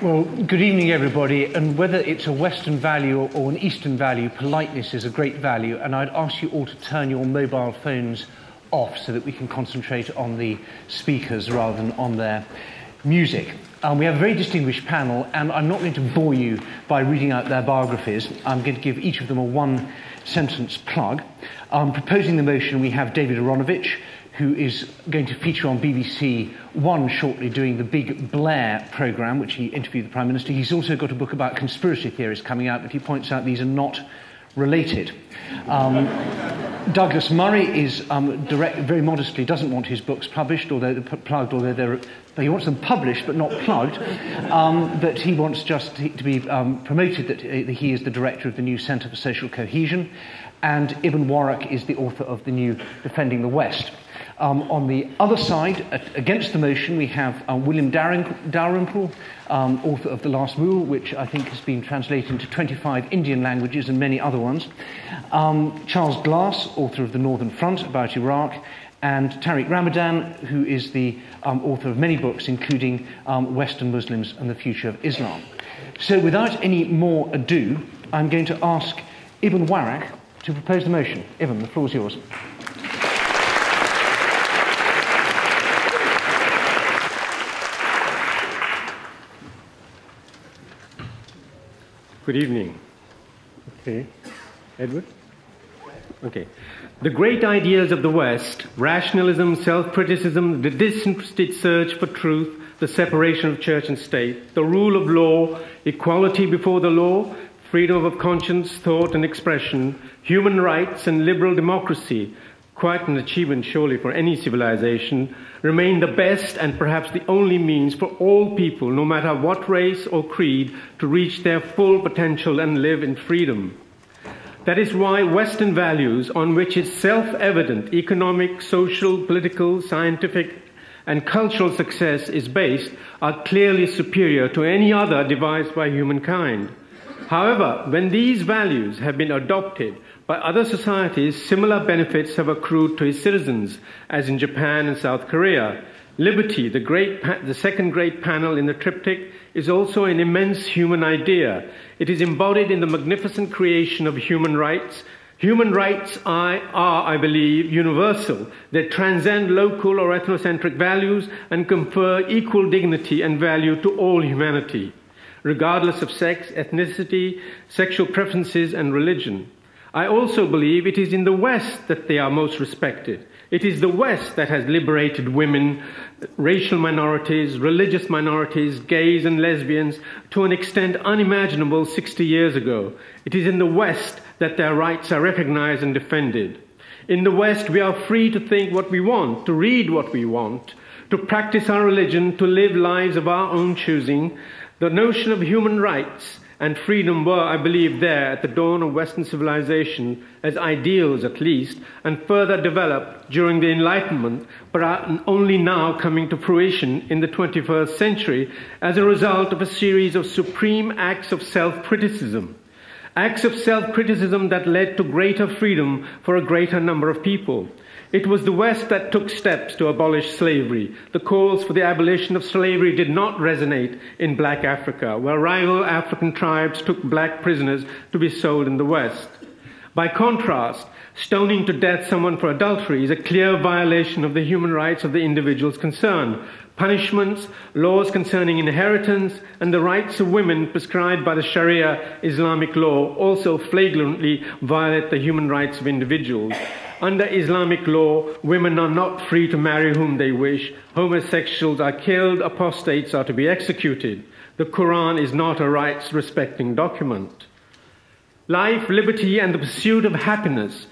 Well, good evening, everybody. And whether it's a Western value or an Eastern value, politeness is a great value. And I'd ask you all to turn your mobile phones off so that we can concentrate on the speakers rather than on their music. We have a very distinguished panel, and I'm not going to bore you by reading out their biographies. I'm going to give each of them a one-sentence plug. Proposing the motion, we have David Aronovich, who is going to feature on BBC One shortly, doing the Big Blair programme, which he interviewed the Prime Minister. He's also got a book about conspiracy theories coming out, but he points out these are not related. Douglas Murray is very modestly doesn't want his books published, although he wants them published but not plugged. But he wants just to be promoted that he is the director of the new Centre for Social Cohesion, and Ibn Warraq is the author of the new Defending the West. On the other side, against the motion, we have William Dalrymple, author of The Last Rule, which I think has been translated into 25 Indian languages and many other ones. Charles Glass, author of The Northern Front about Iraq, and Tariq Ramadan, who is the author of many books, including Western Muslims and the Future of Islam. So without any more ado, I'm going to ask Ibn Warraq to propose the motion. Ibn, the floor is yours. Good evening. Okay. Edward? Okay. The great ideas of the West, rationalism, self-criticism, the disinterested search for truth, the separation of church and state, the rule of law, equality before the law, freedom of conscience, thought and expression, human rights and liberal democracy, quite an achievement surely for any civilization, remain the best and perhaps the only means for all people, no matter what race or creed, to reach their full potential and live in freedom. That is why Western values, on which is self-evident economic, social, political, scientific, and cultural success is based, are clearly superior to any other devised by humankind. However, when these values have been adopted by other societies, similar benefits have accrued to its citizens, as in Japan and South Korea. Liberty, the second great panel in the triptych, is also an immense human idea. It is embodied in the magnificent creation of human rights. Human rights are, I believe, universal. They transcend local or ethnocentric values and confer equal dignity and value to all humanity, regardless of sex, ethnicity, sexual preferences, and religion. I also believe it is in the West that they are most respected. It is the West that has liberated women, racial minorities, religious minorities, gays and lesbians to an extent unimaginable 60 years ago. It is in the West that their rights are recognized and defended. In the West, we are free to think what we want, to read what we want, to practice our religion, to live lives of our own choosing. The notion of human rights and freedom were, I believe, there at the dawn of Western civilization, as ideals at least, and further developed during the Enlightenment, but are only now coming to fruition in the 21st century as a result of a series of supreme acts of self-criticism. Acts of self-criticism that led to greater freedom for a greater number of people. It was the West that took steps to abolish slavery. The calls for the abolition of slavery did not resonate in black Africa, where rival African tribes took black prisoners to be sold in the West. By contrast, stoning to death someone for adultery is a clear violation of the human rights of the individuals concerned. Punishments, laws concerning inheritance, and the rights of women prescribed by the Sharia Islamic law also flagrantly violate the human rights of individuals. Under Islamic law, women are not free to marry whom they wish. Homosexuals are killed. Apostates are to be executed. The Quran is not a rights-respecting document. Life, liberty, and the pursuit of happiness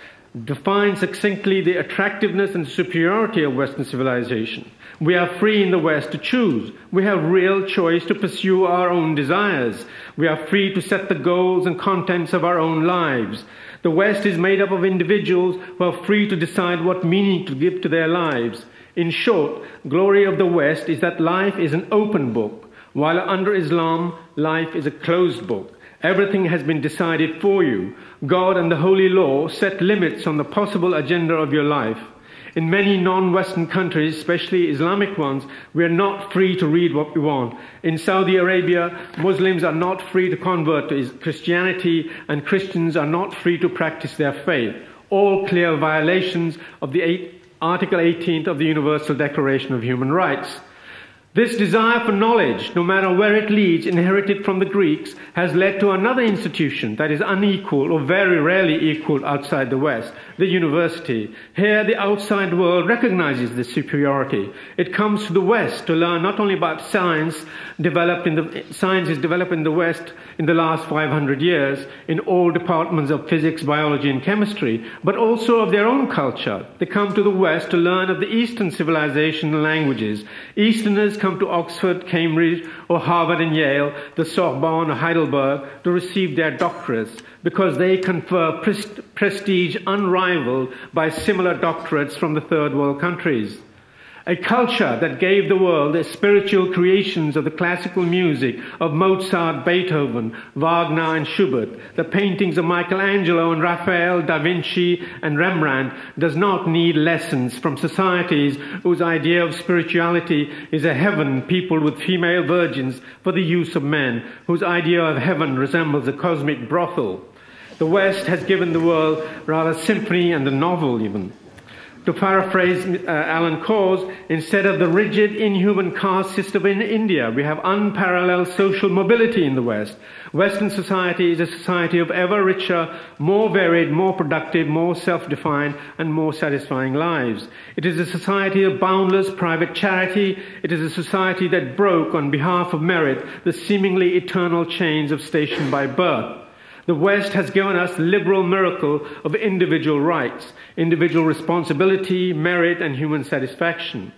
define succinctly the attractiveness and superiority of Western civilization. We are free in the West to choose. We have real choice to pursue our own desires. We are free to set the goals and contents of our own lives. The West is made up of individuals who are free to decide what meaning to give to their lives. In short, glory of the West is that life is an open book, while under Islam, life is a closed book. Everything has been decided for you. God and the Holy Law set limits on the possible agenda of your life. in many non-Western countries, especially Islamic ones, we are not free to read what we want. In Saudi Arabia, Muslims are not free to convert to Christianity, and Christians are not free to practice their faith. All clear violations of the Article 18 of the Universal Declaration of Human Rights. This desire for knowledge, no matter where it leads, inherited from the Greeks, has led to another institution that is unequal or very rarely equal outside the West, the university. Here, the outside world recognizes this superiority. It comes to the West to learn not only about science is developed in the West in the last 500 years in all departments of physics, biology, and chemistry, but also of their own culture. They come to the West to learn of the Eastern civilization and languages. Easterners come to Oxford, Cambridge, or Harvard and Yale, the Sorbonne or Heidelberg, to receive their doctorates, because they confer prestige unrivaled by similar doctorates from the third world countries. A culture that gave the world the spiritual creations of the classical music of Mozart, Beethoven, Wagner and Schubert, the paintings of Michelangelo and Raphael, Da Vinci and Rembrandt, does not need lessons from societies whose idea of spirituality is a heaven peopled with female virgins for the use of men, whose idea of heaven resembles a cosmic brothel. The West has given the world rather symphony and a novel even. To paraphrase Alan Kors, instead of the rigid, inhuman caste system in India, we have unparalleled social mobility in the West. Western society is a society of ever richer, more varied, more productive, more self-defined, and more satisfying lives. It is a society of boundless private charity. It is a society that broke, on behalf of merit, the seemingly eternal chains of station by birth. The West has given us the liberal miracle of individual rights, individual responsibility, merit, and human satisfaction.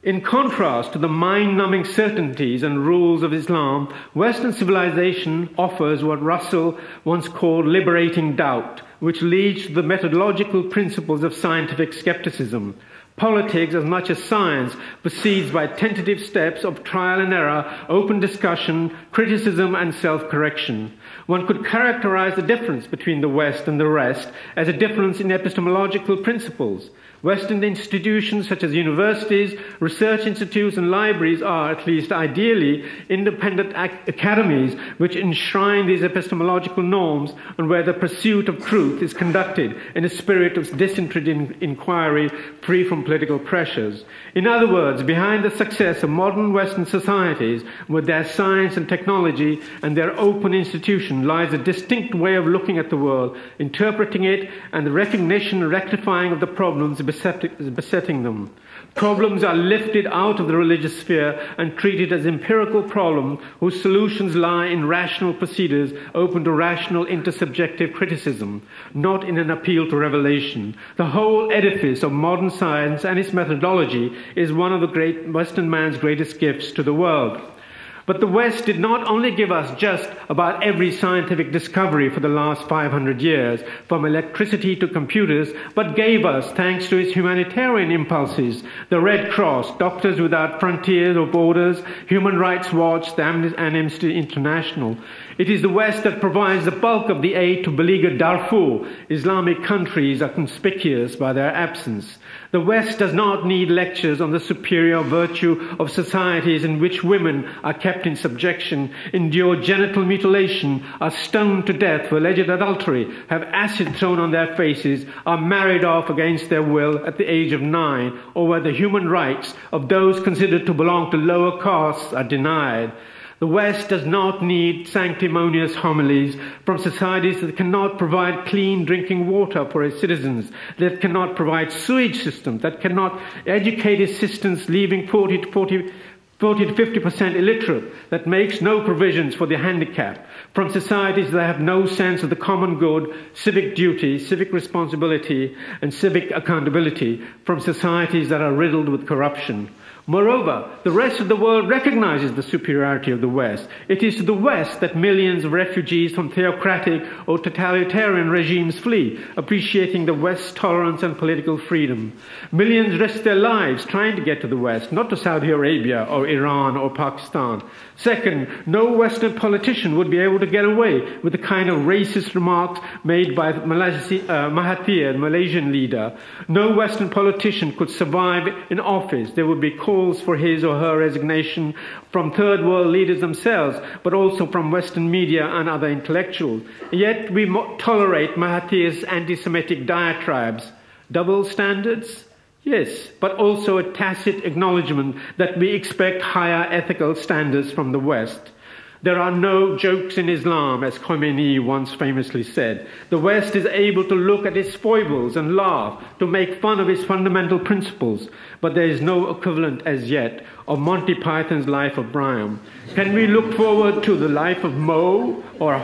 In contrast to the mind-numbing certainties and rules of Islam, Western civilization offers what Russell once called liberating doubt, which leads to the methodological principles of scientific skepticism. Politics, as much as science, proceeds by tentative steps of trial and error, open discussion, criticism, and self-correction. One could characterize the difference between the West and the rest as a difference in epistemological principles. Western institutions such as universities, research institutes, and libraries are, at least ideally, independent academies which enshrine these epistemological norms and where the pursuit of truth is conducted in a spirit of disinterested inquiry free from political pressures. In other words, behind the success of modern Western societies with their science and technology and their open institutions lies a distinct way of looking at the world, interpreting it, and the recognition and rectifying of the problems besetting them. Problems are lifted out of the religious sphere and treated as empirical problems whose solutions lie in rational procedures open to rational intersubjective criticism, not in an appeal to revelation. The whole edifice of modern science and its methodology is one of the great Western man's greatest gifts to the world. But the West did not only give us just about every scientific discovery for the last 500 years, from electricity to computers, but gave us, thanks to its humanitarian impulses, the Red Cross, Doctors Without Frontiers or Borders, Human Rights Watch, the Amnesty International. It is the West that provides the bulk of the aid to beleaguered Darfur. Islamic countries are conspicuous by their absence. The West does not need lectures on the superior virtue of societies in which women are kept in subjection, endure genital mutilation, are stoned to death for alleged adultery, have acid thrown on their faces, are married off against their will at the age of 9, or where the human rights of those considered to belong to lower castes are denied. The West does not need sanctimonious homilies from societies that cannot provide clean drinking water for its citizens, that cannot provide sewage systems, that cannot educate its citizens, leaving 40 to 50% illiterate, that makes no provisions for the handicapped, from societies that have no sense of the common good, civic duty, civic responsibility, and civic accountability, from societies that are riddled with corruption. Moreover, the rest of the world recognizes the superiority of the West. It is to the West that millions of refugees from theocratic or totalitarian regimes flee, appreciating the West's tolerance and political freedom. Millions risk their lives trying to get to the West, not to Saudi Arabia or Iran or Pakistan. Second, no Western politician would be able to get away with the kind of racist remarks made by Mahathir, the Malaysian leader. No Western politician could survive in office. There would be calls for his or her resignation from third world leaders themselves, but also from Western media and other intellectuals. Yet we tolerate Mahathir's anti-Semitic diatribes. Double standards? Yes, but also a tacit acknowledgement that we expect higher ethical standards from the West. There are no jokes in Islam, as Khomeini once famously said. The West is able to look at its foibles and laugh, to make fun of its fundamental principles, but there is no equivalent as yet of Monty Python's Life of Brian. Can we look forward to the life of Mo or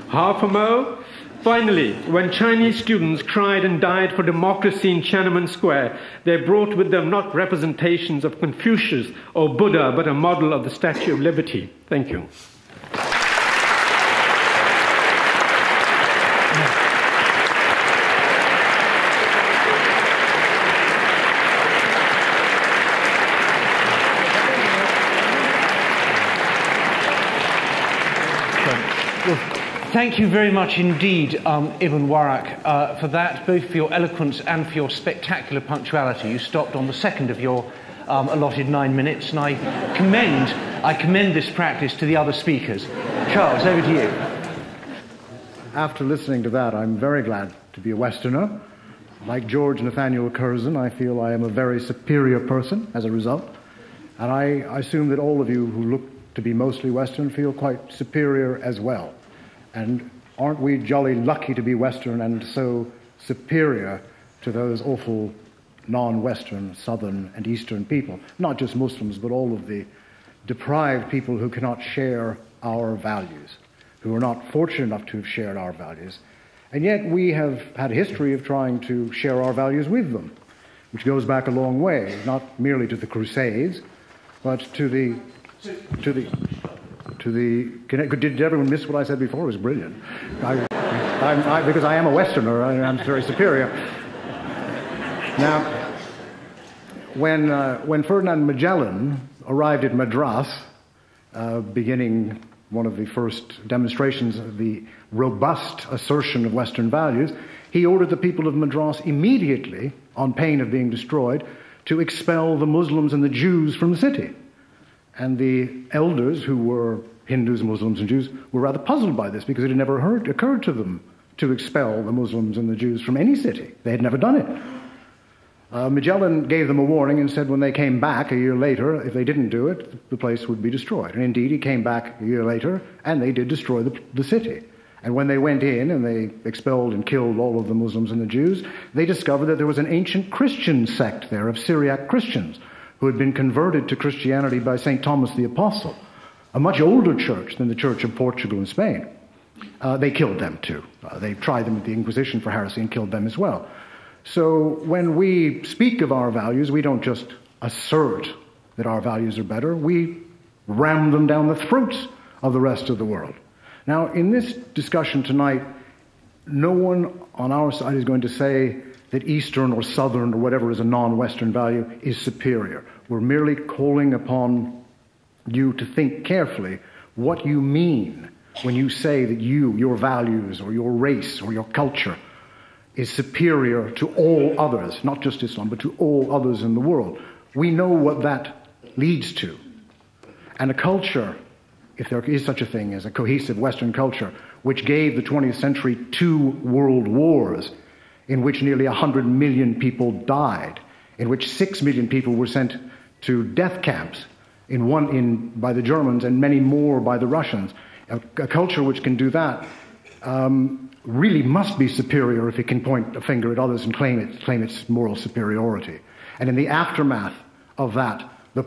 half a Mo? Finally, when Chinese students cried and died for democracy in Tiananmen Square, they brought with them not representations of Confucius or Buddha, but a model of the Statue of Liberty. Thank you. Thank you very much indeed, Ibn Warraq, for that, both for your eloquence and for your spectacular punctuality. You stopped on the second of your allotted 9 minutes, and I commend this practice to the other speakers. Charles, over to you. After listening to that, I'm very glad to be a Westerner. Like George Nathaniel Curzon, I feel I am a very superior person as a result. And I assume that all of you who look to be mostly Western feel quite superior as well. And aren't we jolly lucky to be Western and so superior to those awful non-Western, Southern and Eastern people, not just Muslims, but all of the deprived people who cannot share our values, who are not fortunate enough to have shared our values. And yet we have had a history of trying to share our values with them, which goes back a long way, not merely to the Crusades, but to the did everyone miss what I said before? It was brilliant. Because I am a Westerner, I'm very superior. Now, when Ferdinand Magellan arrived at Madras, beginning one of the first demonstrations of the robust assertion of Western values, he ordered the people of Madras immediately, on pain of being destroyed, to expel the Muslims and the Jews from the city. And the elders, who were Hindus, Muslims, and Jews, were rather puzzled by this because it had never occurred to them to expel the Muslims and the Jews from any city. They had never done it. Magellan gave them a warning and said when they came back a year later, if they didn't do it, the place would be destroyed. And indeed, he came back a year later, and they did destroy the city. And when they went in and they expelled and killed all of the Muslims and the Jews, they discovered that there was an ancient Christian sect there of Syriac Christians who had been converted to Christianity by St. Thomas the Apostle, a much older church than the Church of Portugal and Spain. They killed them too. They tried them at the Inquisition for heresy and killed them as well. So when we speak of our values, we don't just assert that our values are better, we ram them down the throats of the rest of the world. Now, in this discussion tonight, no one on our side is going to say that Eastern or Southern or whatever is a non-Western value is superior. We're merely calling upon you to think carefully what you mean when you say that your values or your race or your culture is superior to all others, not just Islam, but to all others in the world. We know what that leads to. And a culture, if there is such a thing as a cohesive Western culture, which gave the 20th century 2 world wars, in which nearly 100 million people died, in which 6 million people were sent to death camps, by the Germans and many more by the Russians. A culture which can do that really must be superior if it can point a finger at others and claim its moral superiority. And in the aftermath of that, the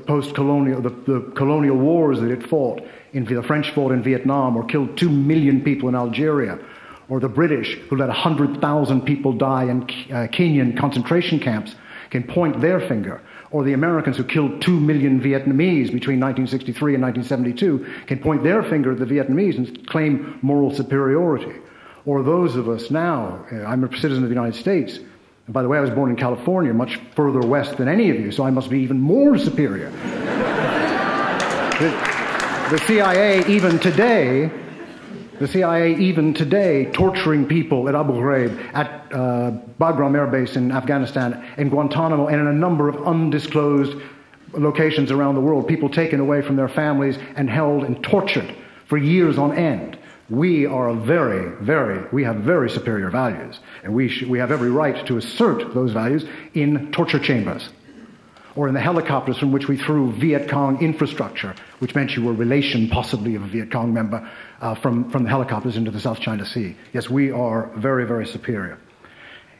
colonial wars that it fought, the French fought in Vietnam or killed 2 million people in Algeria, or the British, who let 100,000 people die in Kenyan concentration camps, can point their finger. or the Americans who killed 2 million Vietnamese between 1963 and 1972 can point their finger at the Vietnamese and claim moral superiority. Or those of us now, I'm a citizen of the United States, and by the way, I was born in California, much further west than any of you, so I must be even more superior. The CIA, even today, torturing people at Abu Ghraib, at Bagram Air Base in Afghanistan, in Guantanamo, and in a number of undisclosed locations around the world, people taken away from their families and held and tortured for years on end. We are we have very superior values, and we have every right to assert those values in torture chambers, or in the helicopters from which we threw Viet Cong infrastructure, which meant you were a relation, possibly, of a Viet Cong member, from the helicopters into the South China Sea. Yes, we are very, very superior.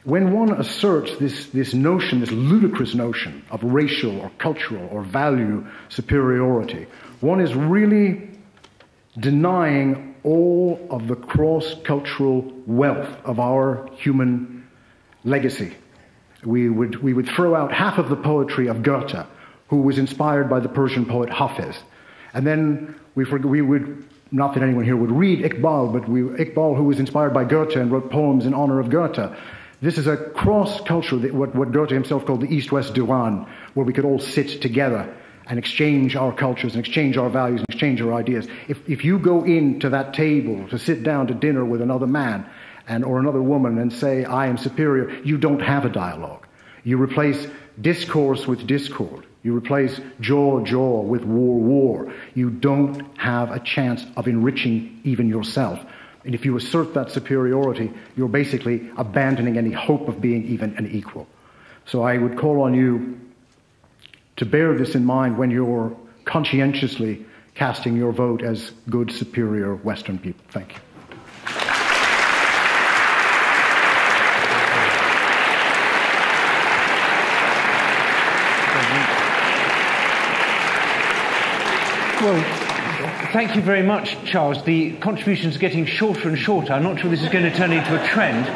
When one asserts this notion, this ludicrous notion of racial or cultural or value superiority, one is really denying all of the cross-cultural wealth of our human legacy. We would throw out half of the poetry of Goethe, who was inspired by the Persian poet Hafiz. And then we would, not that anyone here would read Iqbal, but Iqbal, who was inspired by Goethe and wrote poems in honor of Goethe. This is a cross-culture, what Goethe himself called the East-West Diwan, where we could all sit together and exchange our cultures and exchange our values and exchange our ideas. If you go into that table to sit down to dinner with another man or another woman and say, I am superior, you don't have a dialogue. You replace discourse with discord. You replace jaw with war. You don't have a chance of enriching even yourself. And if you assert that superiority, you're basically abandoning any hope of being even an equal. So I would call on you to bear this in mind when you're conscientiously casting your vote as good, superior Western people. Thank you. Well, thank you very much, Charles. The contributions are getting shorter and shorter. I'm not sure this is going to turn into a trend,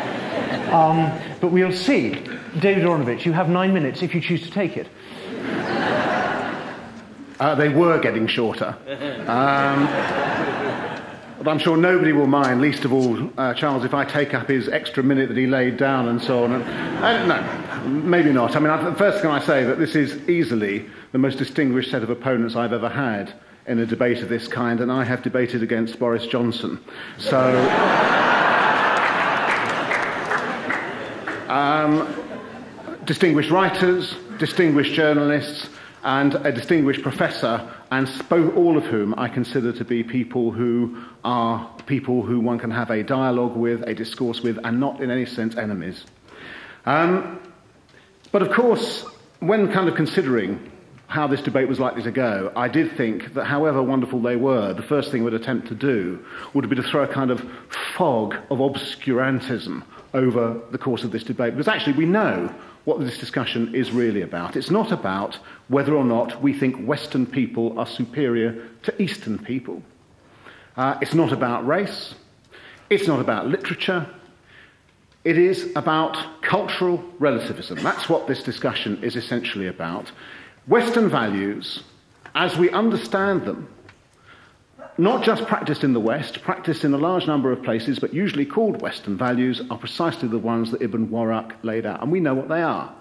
but we'll see. David Oronovich, you have 9 minutes if you choose to take it. They were getting shorter. But I'm sure nobody will mind, least of all Charles, if I take up his extra minute that he laid down and so on. No, maybe not. I mean, first can I say that this is easily the most distinguished set of opponents I've ever had in a debate of this kind, and I have debated against Boris Johnson. So, distinguished writers, distinguished journalists, and a distinguished professor, and all of whom I consider to be people who are people who one can have a dialogue with, a discourse with, and not in any sense enemies. But of course, when kind of considering how this debate was likely to go, I did think that however wonderful they were, the first thing we'd attempt to do would be to throw a kind of fog of obscurantism over the course of this debate, because actually we know what this discussion is really about. It's not about whether or not we think Western people are superior to Eastern people. It's not about race. It's not about literature. It is about cultural relativism. That's what this discussion is essentially about. Western values, as we understand them, not just practiced in the West, practiced in a large number of places, but usually called Western values, are precisely the ones that Ibn Warraq laid out. And we know what they are.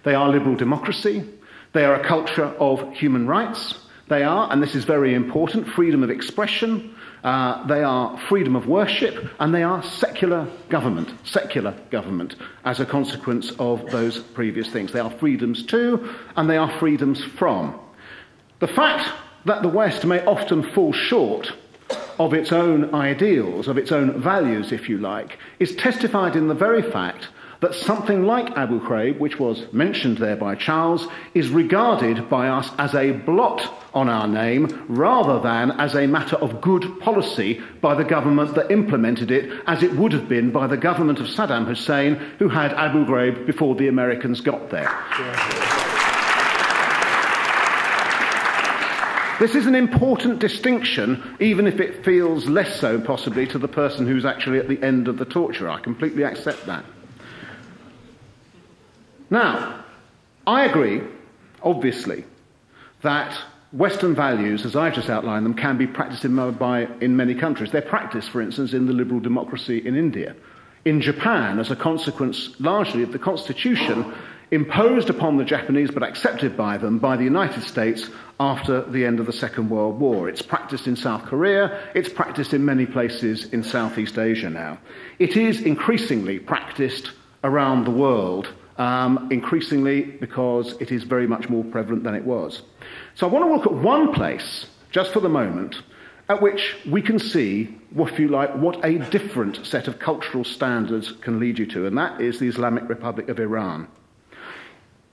They are liberal democracy. They are a culture of human rights. They are, and this is very important, freedom of expression. They are freedom of worship. And they are secular government as a consequence of those previous things. They are freedoms to, and they are freedoms from. The fact that the West may often fall short of its own ideals, of its own values, if you like, is testified in the very fact that something like Abu Ghraib, which was mentioned there by Charles, is regarded by us as a blot on our name rather than as a matter of good policy by the government that implemented it, as it would have been by the government of Saddam Hussein, who had Abu Ghraib before the Americans got there. This is an important distinction, even if it feels less so, possibly, to the person who's actually at the end of the torture. I completely accept that. Now, I agree obviously, that Western values, as I've just outlined them, can be practiced in many countries. They're practiced, for instance, in the liberal democracy in India. In Japan, as a consequence largely of the constitution imposed upon the Japanese but accepted by them by the United States after the end of the Second World War. It's practiced in South Korea, it's practiced in many places in Southeast Asia now. It is increasingly practiced around the world, increasingly because it is very much more prevalent than it was. So I want to look at one place, just for the moment, at which we can see, if you like, what a different set of cultural standards can lead you to, and that is the Islamic Republic of Iran.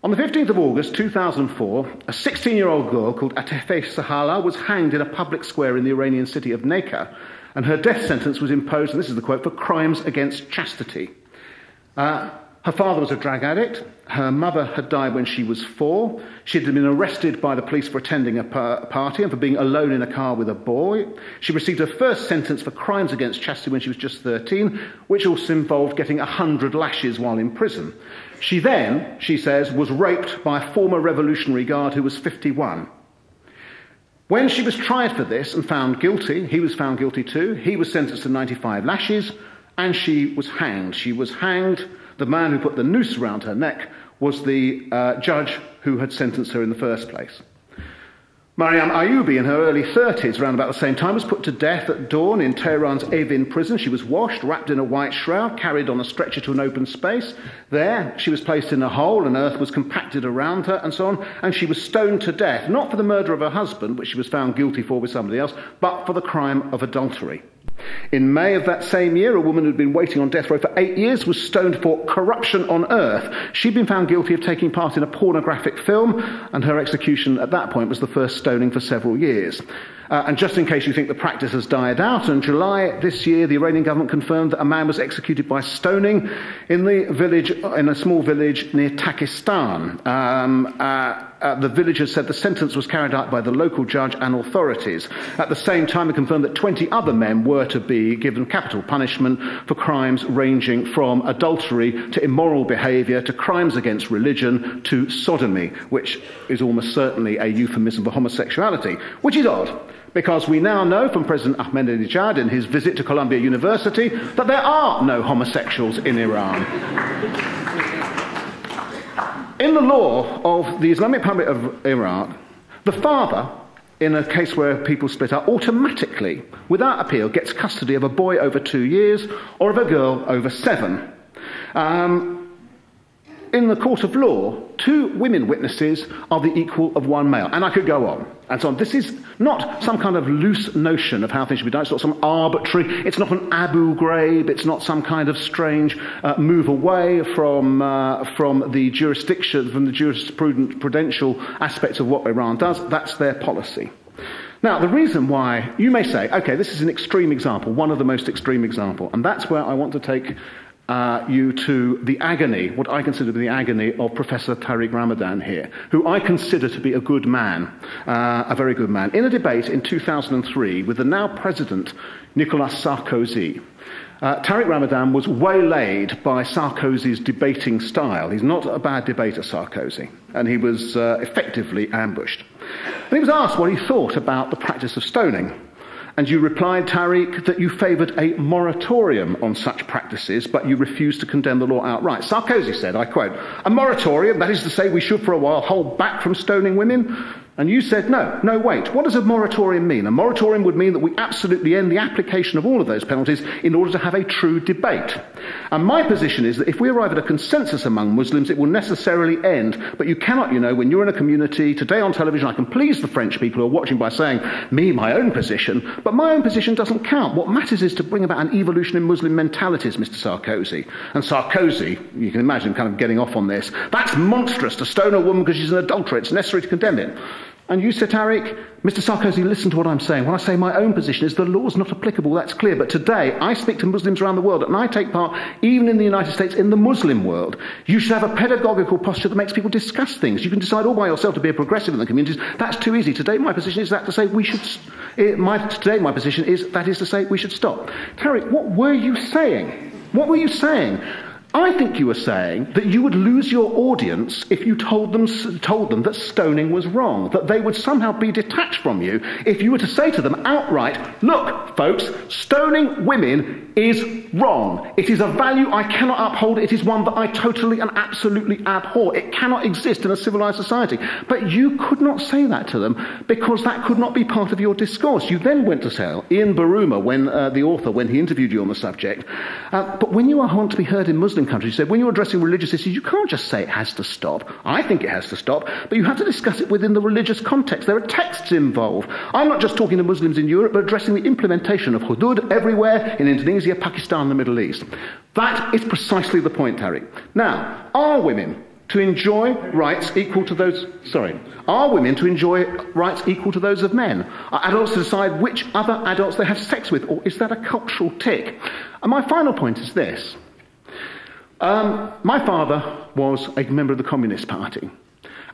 On the 15th of August 2004, a 16-year-old girl called Atefe Sahala was hanged in a public square in the Iranian city of Neka, and her death sentence was imposed, and this is the quote, for crimes against chastity. Her father was a drug addict. Her mother had died when she was 4. She had been arrested by the police for attending a party and for being alone in a car with a boy. She received her first sentence for crimes against chastity when she was just 13, which also involved getting 100 lashes while in prison. She then, she says, was raped by a former Revolutionary Guard who was 51. When she was tried for this and found guilty, he was found guilty too. He was sentenced to 95 lashes, and she was hanged. She was hanged. The man who put the noose around her neck was the judge who had sentenced her in the first place. Mariam Ayubi, in her early 30s, around about the same time, was put to death at dawn in Tehran's Evin prison. She was washed, wrapped in a white shroud, carried on a stretcher to an open space. There, she was placed in a hole, and earth was compacted around her, and so on, and she was stoned to death, not for the murder of her husband, which she was found guilty for with somebody else, but for the crime of adultery. In May of that same year, a woman who had been waiting on death row for 8 years was stoned for corruption on earth. She'd been found guilty of taking part in a pornographic film, and her execution at that point was the first stoning for several years. And just in case you think the practice has died out, in July this year, the Iranian government confirmed that a man was executed by stoning in a small village near Takistan. The villagers said the sentence was carried out by the local judge and authorities. At the same time, it confirmed that 20 other men were to be given capital punishment for crimes ranging from adultery to immoral behaviour to crimes against religion to sodomy, which is almost certainly a euphemism for homosexuality, which is odd, because we now know from President Ahmadinejad in his visit to Columbia University that there are no homosexuals in Iran. In the law of the Islamic Republic of Iran, the father, in a case where people split up, automatically, without appeal, gets custody of a boy over 2 years or of a girl over 7. In the court of law, 2 women witnesses are the equal of 1 male. And I could go on and so on. This is not some kind of loose notion of how things should be done. It's not some arbitrary, it's not an Abu Ghraib, it's not some kind of strange move away from the jurisdiction, from the jurisprudential aspects of what Iran does. That's their policy. Now, the reason why, you may say, okay, this is an extreme example, one of the most extreme examples, and that's where I want to take you to the agony, what I consider to be the agony of Professor Tariq Ramadan here, who I consider to be a good man, a very good man. In a debate in 2003 with the now President Nicolas Sarkozy, Tariq Ramadan was waylaid by Sarkozy's debating style. He's not a bad debater, Sarkozy, and he was effectively ambushed. And he was asked what he thought about the practice of stoning. And you replied, Tariq, that you favoured a moratorium on such practices, but you refused to condemn the law outright. Sarkozy said, I quote, a moratorium, that is to say we should for a while hold back from stoning women? And you said, no, wait. What does a moratorium mean? A moratorium would mean that we absolutely end the application of all of those penalties in order to have a true debate. And my position is that if we arrive at a consensus among Muslims, it will necessarily end. But you cannot, when you're in a community, today on television, I can please the French people who are watching by saying, my own position, but my own position doesn't count. What matters is to bring about an evolution in Muslim mentalities, Mr. Sarkozy. And Sarkozy, you can imagine kind of getting off on this, that's monstrous to stone a woman because she's an adulterer. It's necessary to condemn it. And you said, Tariq, Mr. Sarkozy, listen to what I'm saying. When I say my own position is the law's not applicable, that's clear. But today, I speak to Muslims around the world, and I take part, even in the United States, in the Muslim world. You should have a pedagogical posture that makes people discuss things. You can decide all by yourself to be a progressive in the communities. That's too easy. Today, my position is that to say we should... Today, my position is that is to say we should stop. Tariq, what were you saying? What were you saying? I think you were saying that you would lose your audience if you told them that stoning was wrong, that they would somehow be detached from you if you were to say to them outright, look, folks, stoning women is wrong. It is a value I cannot uphold. It is one that I totally and absolutely abhor. It cannot exist in a civilized society. But you could not say that to them because that could not be part of your discourse. You then went to say, Ian Baruma, the author, when he interviewed you on the subject, but when you want to be heard in Muslim countries, you said, when you're addressing religious issues, you can't just say it has to stop. I think it has to stop, but you have to discuss it within the religious context. There are texts involved. I'm not just talking to Muslims in Europe, but addressing the implementation of hudud everywhere in Indonesia, Pakistan, and the Middle East. That is precisely the point, Tariq. Now, are women to enjoy rights equal to those... Are women to enjoy rights equal to those of men? Are adults to decide which other adults they have sex with, or is that a cultural tick? And my final point is this. My father was a member of the Communist Party,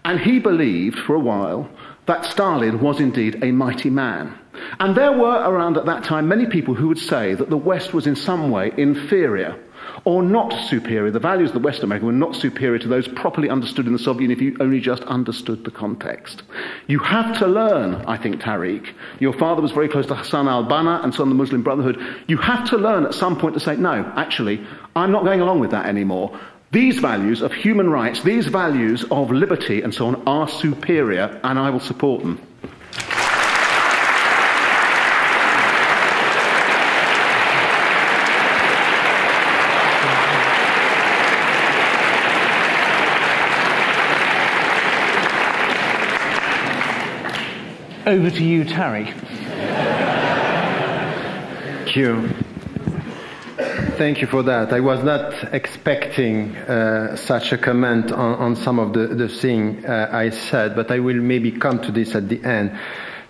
and he believed for a while that Stalin was indeed a mighty man. And there were around at that time many people who would say that the West was in some way inferior or not superior. The values of the West America were not superior to those properly understood in the Soviet Union if you only just understood the context. You have to learn, I think, Tariq. Your father was very close to Hassan al-Banna and so on, the Muslim Brotherhood. You have to learn at some point to say, no, actually, I'm not going along with that anymore. These values of human rights, these values of liberty and so on are superior, and I will support them. Over to you, Tariq. Thank you. Thank you for that. I was not expecting such a comment on some of the things I said, but I will maybe come to this at the end.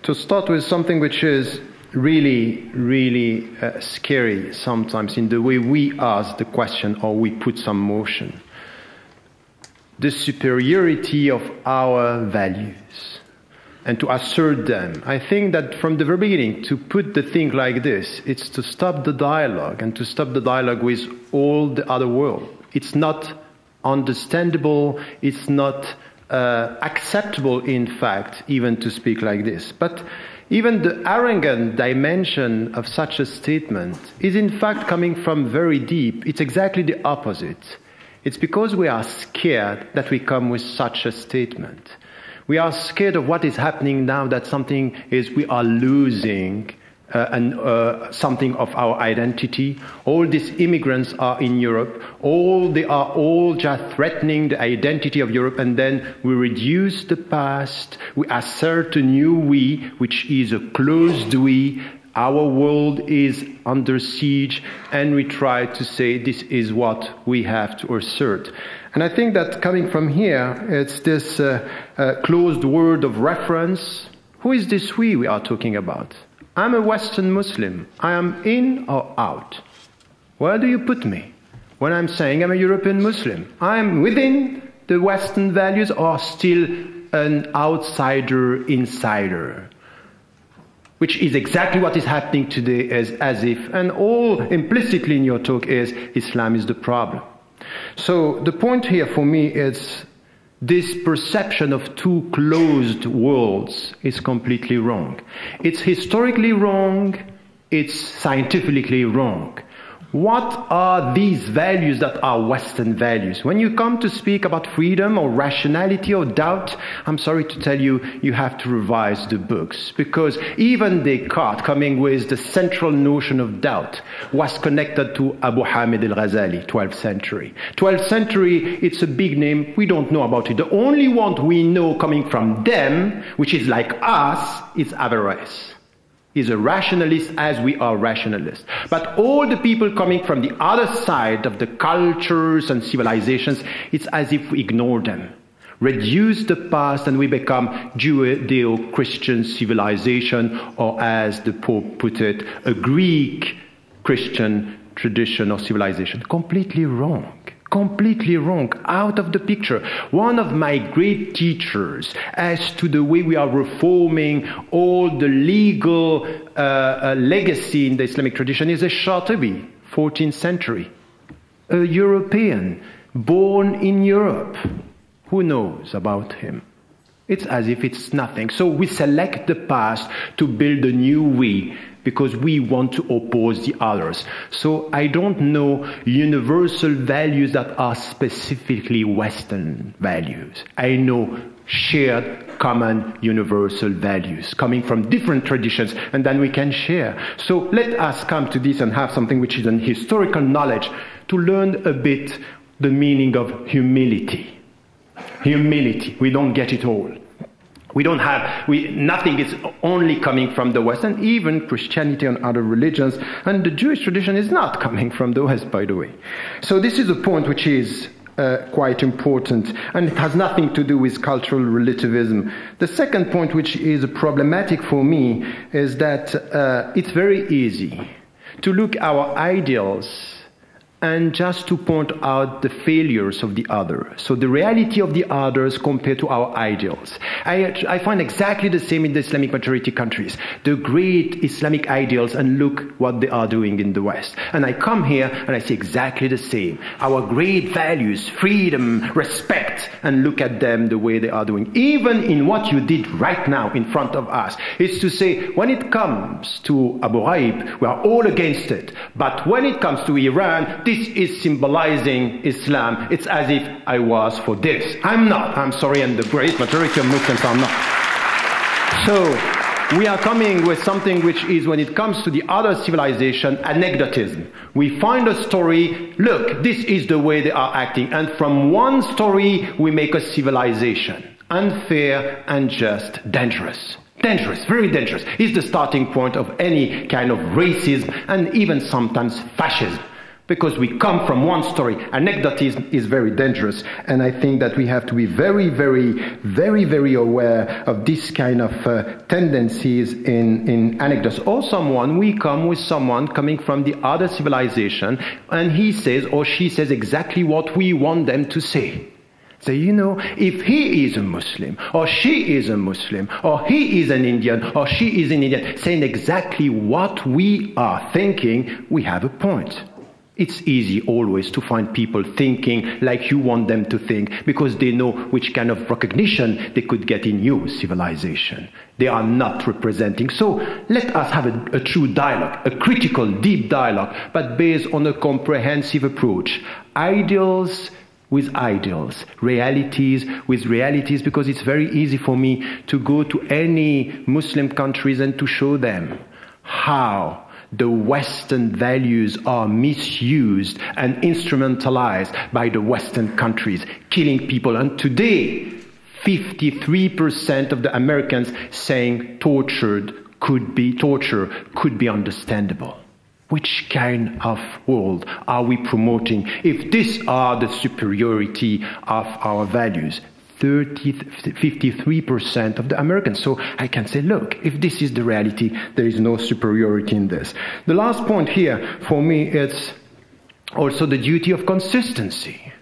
To start with something which is really, really scary sometimes in the way we ask the question or we put some motion. The superiority of our values. And to assert them. I think that from the very beginning, to put the thing like this, it's to stop the dialogue and to stop the dialogue with all the other world. It's not understandable, it's not acceptable, in fact, even to speak like this. But even the arrogant dimension of such a statement is in fact coming from very deep. It's exactly the opposite. It's because we are scared that we come with such a statement. We are scared of what is happening now, that we are losing something of our identity. All these immigrants are in Europe. They are all just threatening the identity of Europe, and then we reduce the past. We assert a new we, which is a closed we. Our world is under siege, and we try to say this is what we have to assert. And I think that coming from here, it's this closed word of reference. Who is this we are talking about? I'm a Western Muslim. I am in or out? Where do you put me? When I'm saying I'm a European Muslim, I'm within the Western values or still an outsider, insider? Which is exactly what is happening today as if, and all implicitly in your talk is, Islam is the problem. So the point here for me is this perception of two closed worlds is completely wrong. It's historically wrong, it's scientifically wrong. What are these values that are Western values? When you come to speak about freedom or rationality or doubt, I'm sorry to tell you, you have to revise the books. Because even Descartes, coming with the central notion of doubt, was connected to Abu Hamid al-Ghazali, 12th century. 12th century, it's a big name, we don't know about it. The only one we know coming from them, which is like us, is Averroes. Is a rationalist as we are rationalists. But all the people coming from the other side of the cultures and civilizations, it's as if we ignore them. Reduce the past and we become Judeo-Christian civilization, or as the Pope put it, a Greek Christian tradition or civilization. Completely wrong. Completely wrong, out of the picture. One of my great teachers as to the way we are reforming all the legal legacy in the Islamic tradition is a Shatibi, 14th century. a European, born in Europe. Who knows about him? It's as if it's nothing. So we select the past to build a new we, because we want to oppose the others. So I don't know universal values that are specifically Western values. I know shared, common, universal values coming from different traditions, and then we can share. So let us come to this and have something which is an historical knowledge to learn a bit the meaning of humility. Humility. We don't get it all. Nothing is only coming from the West, and even Christianity and other religions, and the Jewish tradition is not coming from the West, by the way. So this is a point which is quite important, and it has nothing to do with cultural relativism. The second point, which is problematic for me, is that it's very easy to look at our ideals and just to point out the failures of the other. So the reality of the others compared to our ideals. I find exactly the same in the Islamic majority countries. The great Islamic ideals, and look what they are doing in the West. And I come here and I see exactly the same. Our great values, freedom, respect, and look at them the way they are doing. Even in what you did right now in front of us, is to say, when it comes to Abu Ghraib, we are all against it. But when it comes to Iran, this is symbolizing Islam. It's as if I was for this. I'm not. I'm sorry, and the great majority of Muslims are not. So we are coming with something which is, when it comes to the other civilization, anecdotism. We find a story, look, this is the way they are acting, and from one story we make a civilization. Unfair, unjust, dangerous. Dangerous, very dangerous. It's the starting point of any kind of racism, and even sometimes fascism. Because we come from one story. Anecdotism is very dangerous, and I think that we have to be very, very, very, very aware of this kind of tendencies in anecdotes. Or we come with someone coming from the other civilization, and he says or she says exactly what we want them to say. So, if he is a Muslim, or she is a Muslim, or he is an Indian, or she is an Indian, saying exactly what we are thinking, we have a point. It's easy always to find people thinking like you want them to think, because they know which kind of recognition they could get in your civilization. They are not representing. So let us have a true dialogue, a critical, deep dialogue, but based on a comprehensive approach. Ideals with ideals, realities with realities, because it's very easy for me to go to any Muslim countries and to show them how the Western values are misused and instrumentalized by the Western countries, killing people. And today, 53% of the Americans saying torture could be understandable. Which kind of world are we promoting if these are the superiority of our values? 53% of the Americans. So I can say, look, if this is the reality, there is no superiority in this. The last point here, for me, it's also the duty of consistency.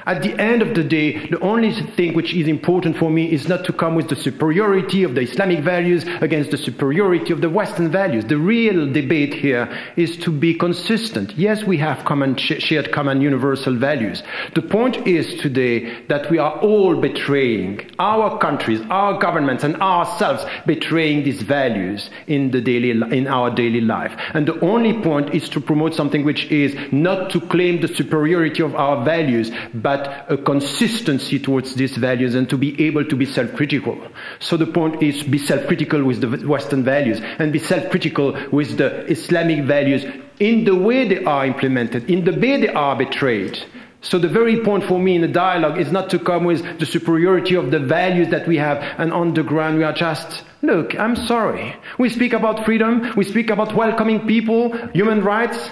At the end of the day, the only thing which is important for me is not to come with the superiority of the Islamic values against the superiority of the Western values. The real debate here is to be consistent. Yes, we have shared common universal values. The point is today that we are all betraying our countries, our governments, and ourselves, betraying these values in our daily life. And the only point is to promote something which is not to claim the superiority of our values, but a consistency towards these values, and to be able to be self-critical. So the point is, be self-critical with the Western values, and be self-critical with the Islamic values in the way they are implemented, in the way they are betrayed. So the very point for me in the dialogue is not to come with the superiority of the values that we have, and on the ground we are just, look, I'm sorry. We speak about freedom, we speak about welcoming people, human rights.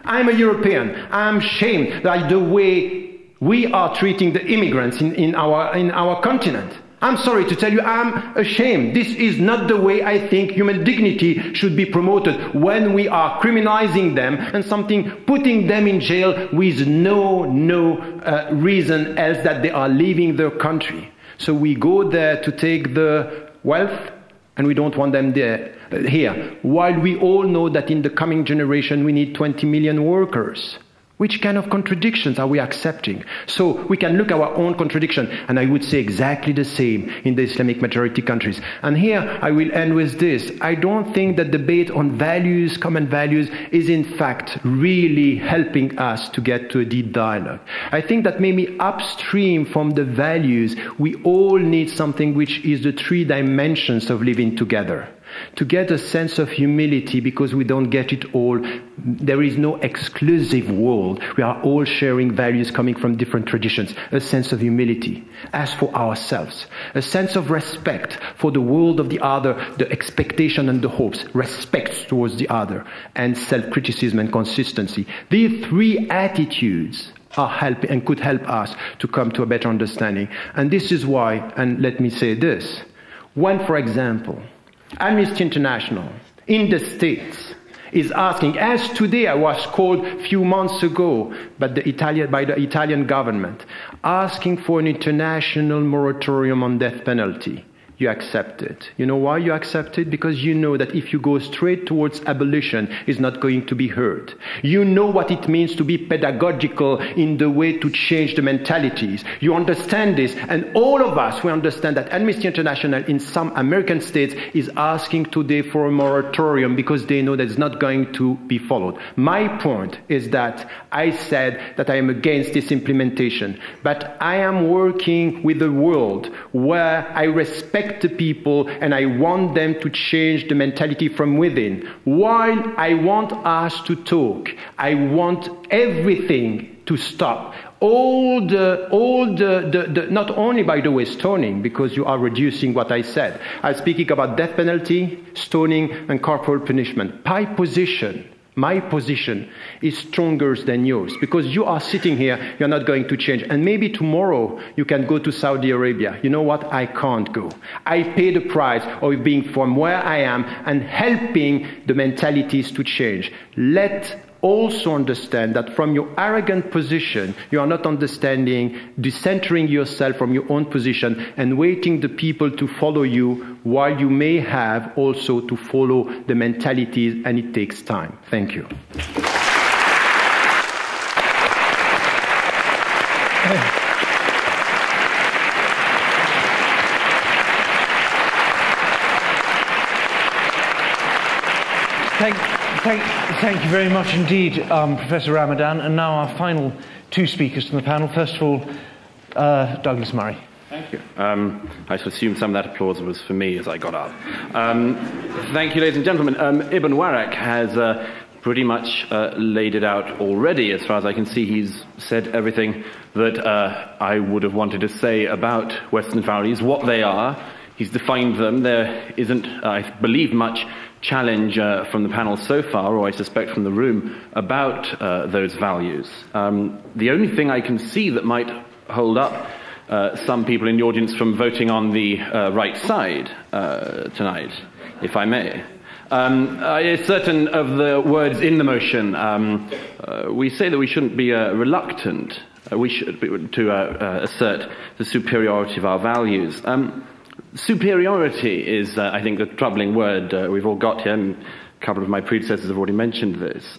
I'm a European. I'm ashamed by the way we are treating the immigrants in our continent. I'm sorry to tell you, I'm ashamed. This is not the way I think human dignity should be promoted, when we are criminalizing them and putting them in jail with no reason else that they are leaving their country. So we go there to take the wealth, and we don't want them here. While we all know that in the coming generation we need 20 million workers. Which kind of contradictions are we accepting? So we can look at our own contradiction, and I would say exactly the same in the Islamic majority countries. And here I will end with this. I don't think that debate on values, common values, is in fact really helping us to get to a deep dialogue. I think that maybe upstream from the values, we all need something which is the three dimensions of living together. To get a sense of humility, because we don't get it all. There is no exclusive world. We are all sharing values coming from different traditions. A sense of humility as for ourselves. A sense of respect for the world of the other, the expectation and the hopes. Respect towards the other. And self-criticism and consistency. These three attitudes are helping and could help us to come to a better understanding. And this is why, and let me say this. When, for example, Amnesty International in the States is asking, as today I was called a few months ago by the Italian government, asking for an international moratorium on death penalty. You accept it. You know why you accept it? Because you know that if you go straight towards abolition, it's not going to be heard. You know what it means to be pedagogical in the way to change the mentalities. You understand this, and all of us, we understand that Amnesty International in some American states is asking today for a moratorium because they know that it's not going to be followed. My point is that I said that I am against this implementation, but I am working with a world where I respect the people and I want them to change the mentality from within. While I want us to talk, I want everything to stop. Not only, by the way, stoning, because you are reducing what I said. I'm speaking about death penalty, stoning, and corporal punishment. My position is stronger than yours, because you are sitting here, you're not going to change. And maybe tomorrow you can go to Saudi Arabia. You know what? I can't go. I pay the price of being from where I am and helping the mentalities to change. Let also understand that from your arrogant position, you are not understanding, decentering yourself from your own position and waiting the people to follow you, while you may have also to follow the mentalities, and it takes time. Thank you. Thank you very much indeed, Professor Ramadan. And now our final two speakers from the panel. First of all, Douglas Murray. Thank you. I should assume some of that applause was for me as I got up. Thank you, ladies and gentlemen. Ibn Warraq has pretty much laid it out already. As far as I can see, he's said everything that I would have wanted to say about Western values, what they are. He's defined them. There isn't, I believe, much challenge from the panel so far, or I suspect from the room, about those values. The only thing I can see that might hold up some people in the audience from voting on the right side tonight, if I may. Certain of the words in the motion, we say that we shouldn't be reluctant. We should be, to assert the superiority of our values. Superiority is, I think, the troubling word we've all got here, and a couple of my predecessors have already mentioned this.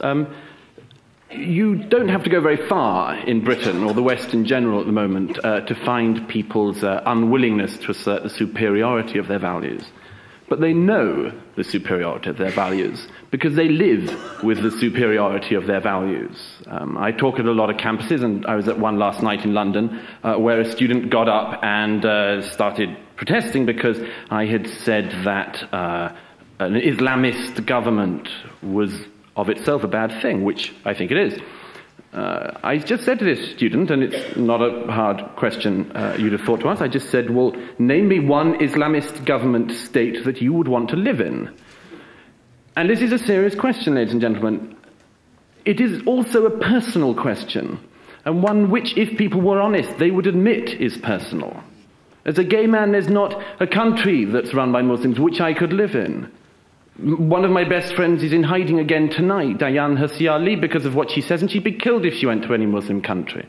You don't have to go very far in Britain, or the West in general at the moment, to find people's unwillingness to assert the superiority of their values. But they know the superiority of their values because they live with the superiority of their values. I talk at a lot of campuses, and I was at one last night in London where a student got up and started protesting because I had said that an Islamist government was of itself a bad thing, which I think it is. I just said to this student, and it's not a hard question you'd have thought to ask, I just said, well, name me one Islamist government state that you would want to live in. And this is a serious question, ladies and gentlemen. It is also a personal question, and one which, if people were honest, they would admit is personal. As a gay man, there's not a country that's run by Muslims which I could live in. One of my best friends is in hiding again tonight, Dayan Hassi Ali, because of what she says, and she'd be killed if she went to any Muslim country.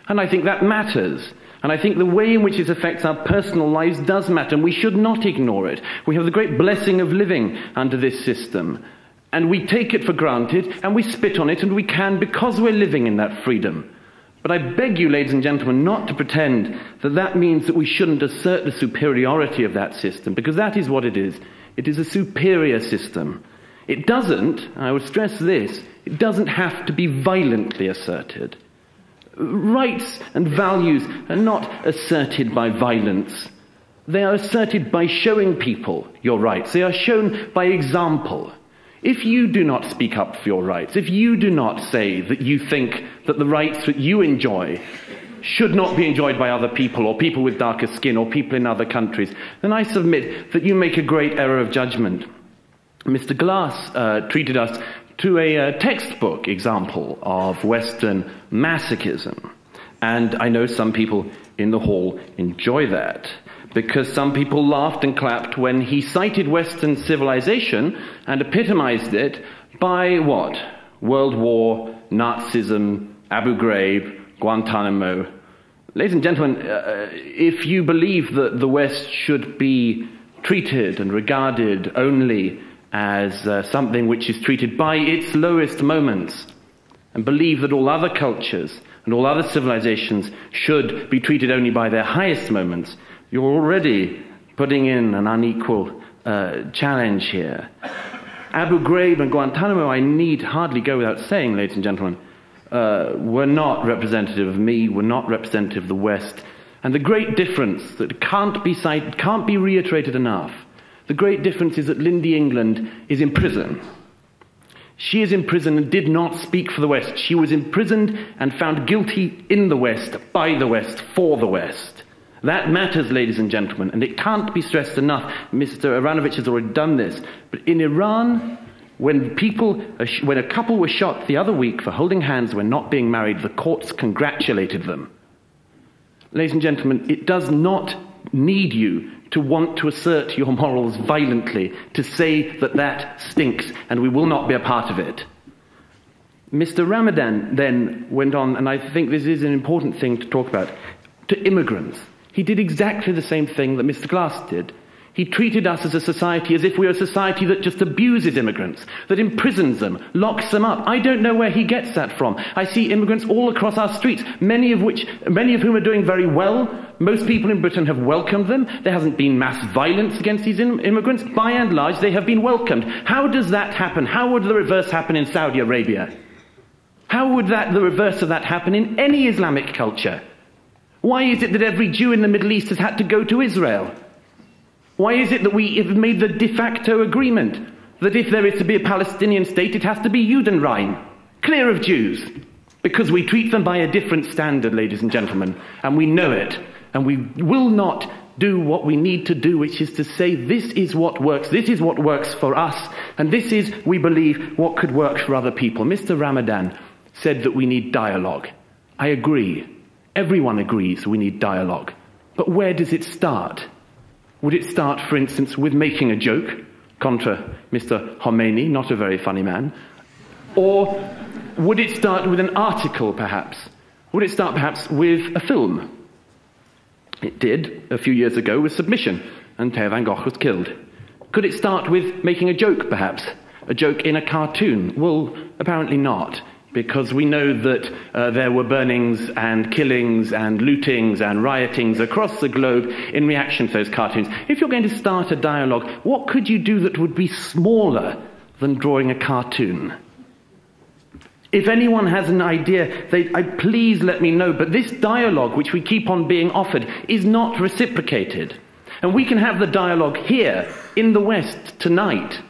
And I think that matters. And I think the way in which this affects our personal lives does matter, and we should not ignore it. We have the great blessing of living under this system. And we take it for granted, and we spit on it, and we can because we're living in that freedom. But I beg you, ladies and gentlemen, not to pretend that that means that we shouldn't assert the superiority of that system, because that is what it is. It is a superior system. It doesn't, I would stress this, it doesn't have to be violently asserted. Rights and values are not asserted by violence. They are asserted by showing people your rights. They are shown by example. If you do not speak up for your rights, if you do not say that you think that the rights that you enjoy should not be enjoyed by other people, or people with darker skin, or people in other countries, then I submit that you make a great error of judgment. Mr. Glass treated us to a textbook example of Western masochism. And I know some people in the hall enjoy that, because some people laughed and clapped when he cited Western civilization and epitomized it by what? World War, Nazism, Abu Ghraib, Guantanamo. Ladies and gentlemen, if you believe that the West should be treated and regarded only as something which is treated by its lowest moments, and believe that all other cultures and all other civilizations should be treated only by their highest moments, you're already putting in an unequal challenge here. Abu Ghraib and Guantanamo, I need hardly go without saying, ladies and gentlemen, were not representative of me, were not representative of the West. And the great difference that can't be cited, can't be reiterated enough, the great difference is that Lindy England is in prison. She is in prison and did not speak for the West. She was imprisoned and found guilty in the West, by the West, for the West. That matters, ladies and gentlemen, and it can't be stressed enough. Mr. Aranovich has already done this. But in Iran, when a couple were shot the other week for holding hands when not being married, the courts congratulated them. Ladies and gentlemen, it does not need you to want to assert your morals violently, to say that that stinks and we will not be a part of it. Mr. Ramadan then went on, and I think this is an important thing to talk about, to immigrants. He did exactly the same thing that Mr. Glass did. He treated us as a society as if we were a society that just abuses immigrants, that imprisons them, locks them up. I don't know where he gets that from. I see immigrants all across our streets, many of whom are doing very well. Most people in Britain have welcomed them. There hasn't been mass violence against these immigrants. By and large, they have been welcomed. How does that happen? How would the reverse happen in Saudi Arabia? How would the reverse of that happen in any Islamic culture? Why is it that every Jew in the Middle East has had to go to Israel? Why is it that we have made the de facto agreement that if there is to be a Palestinian state, it has to be Judenrein, clear of Jews? Because we treat them by a different standard, ladies and gentlemen, and we know it, and we will not do what we need to do, which is to say this is what works for us, and this is, we believe, what could work for other people. Mr. Ramadan said that we need dialogue. I agree. Everyone agrees we need dialogue. But where does it start? Would it start, for instance, with making a joke, contra Mr. Khomeini, not a very funny man? Or would it start with an article, perhaps? Would it start, perhaps, with a film? It did, a few years ago, with Submission, and Theo van Gogh was killed. Could it start with making a joke, perhaps? A joke in a cartoon? Well, apparently not. Because we know that there were burnings and killings and lootings and riotings across the globe in reaction to those cartoons. If you're going to start a dialogue, what could you do that would be smaller than drawing a cartoon? If anyone has an idea, please let me know. But this dialogue, which we keep on being offered, is not reciprocated. And we can have the dialogue here in the West tonight.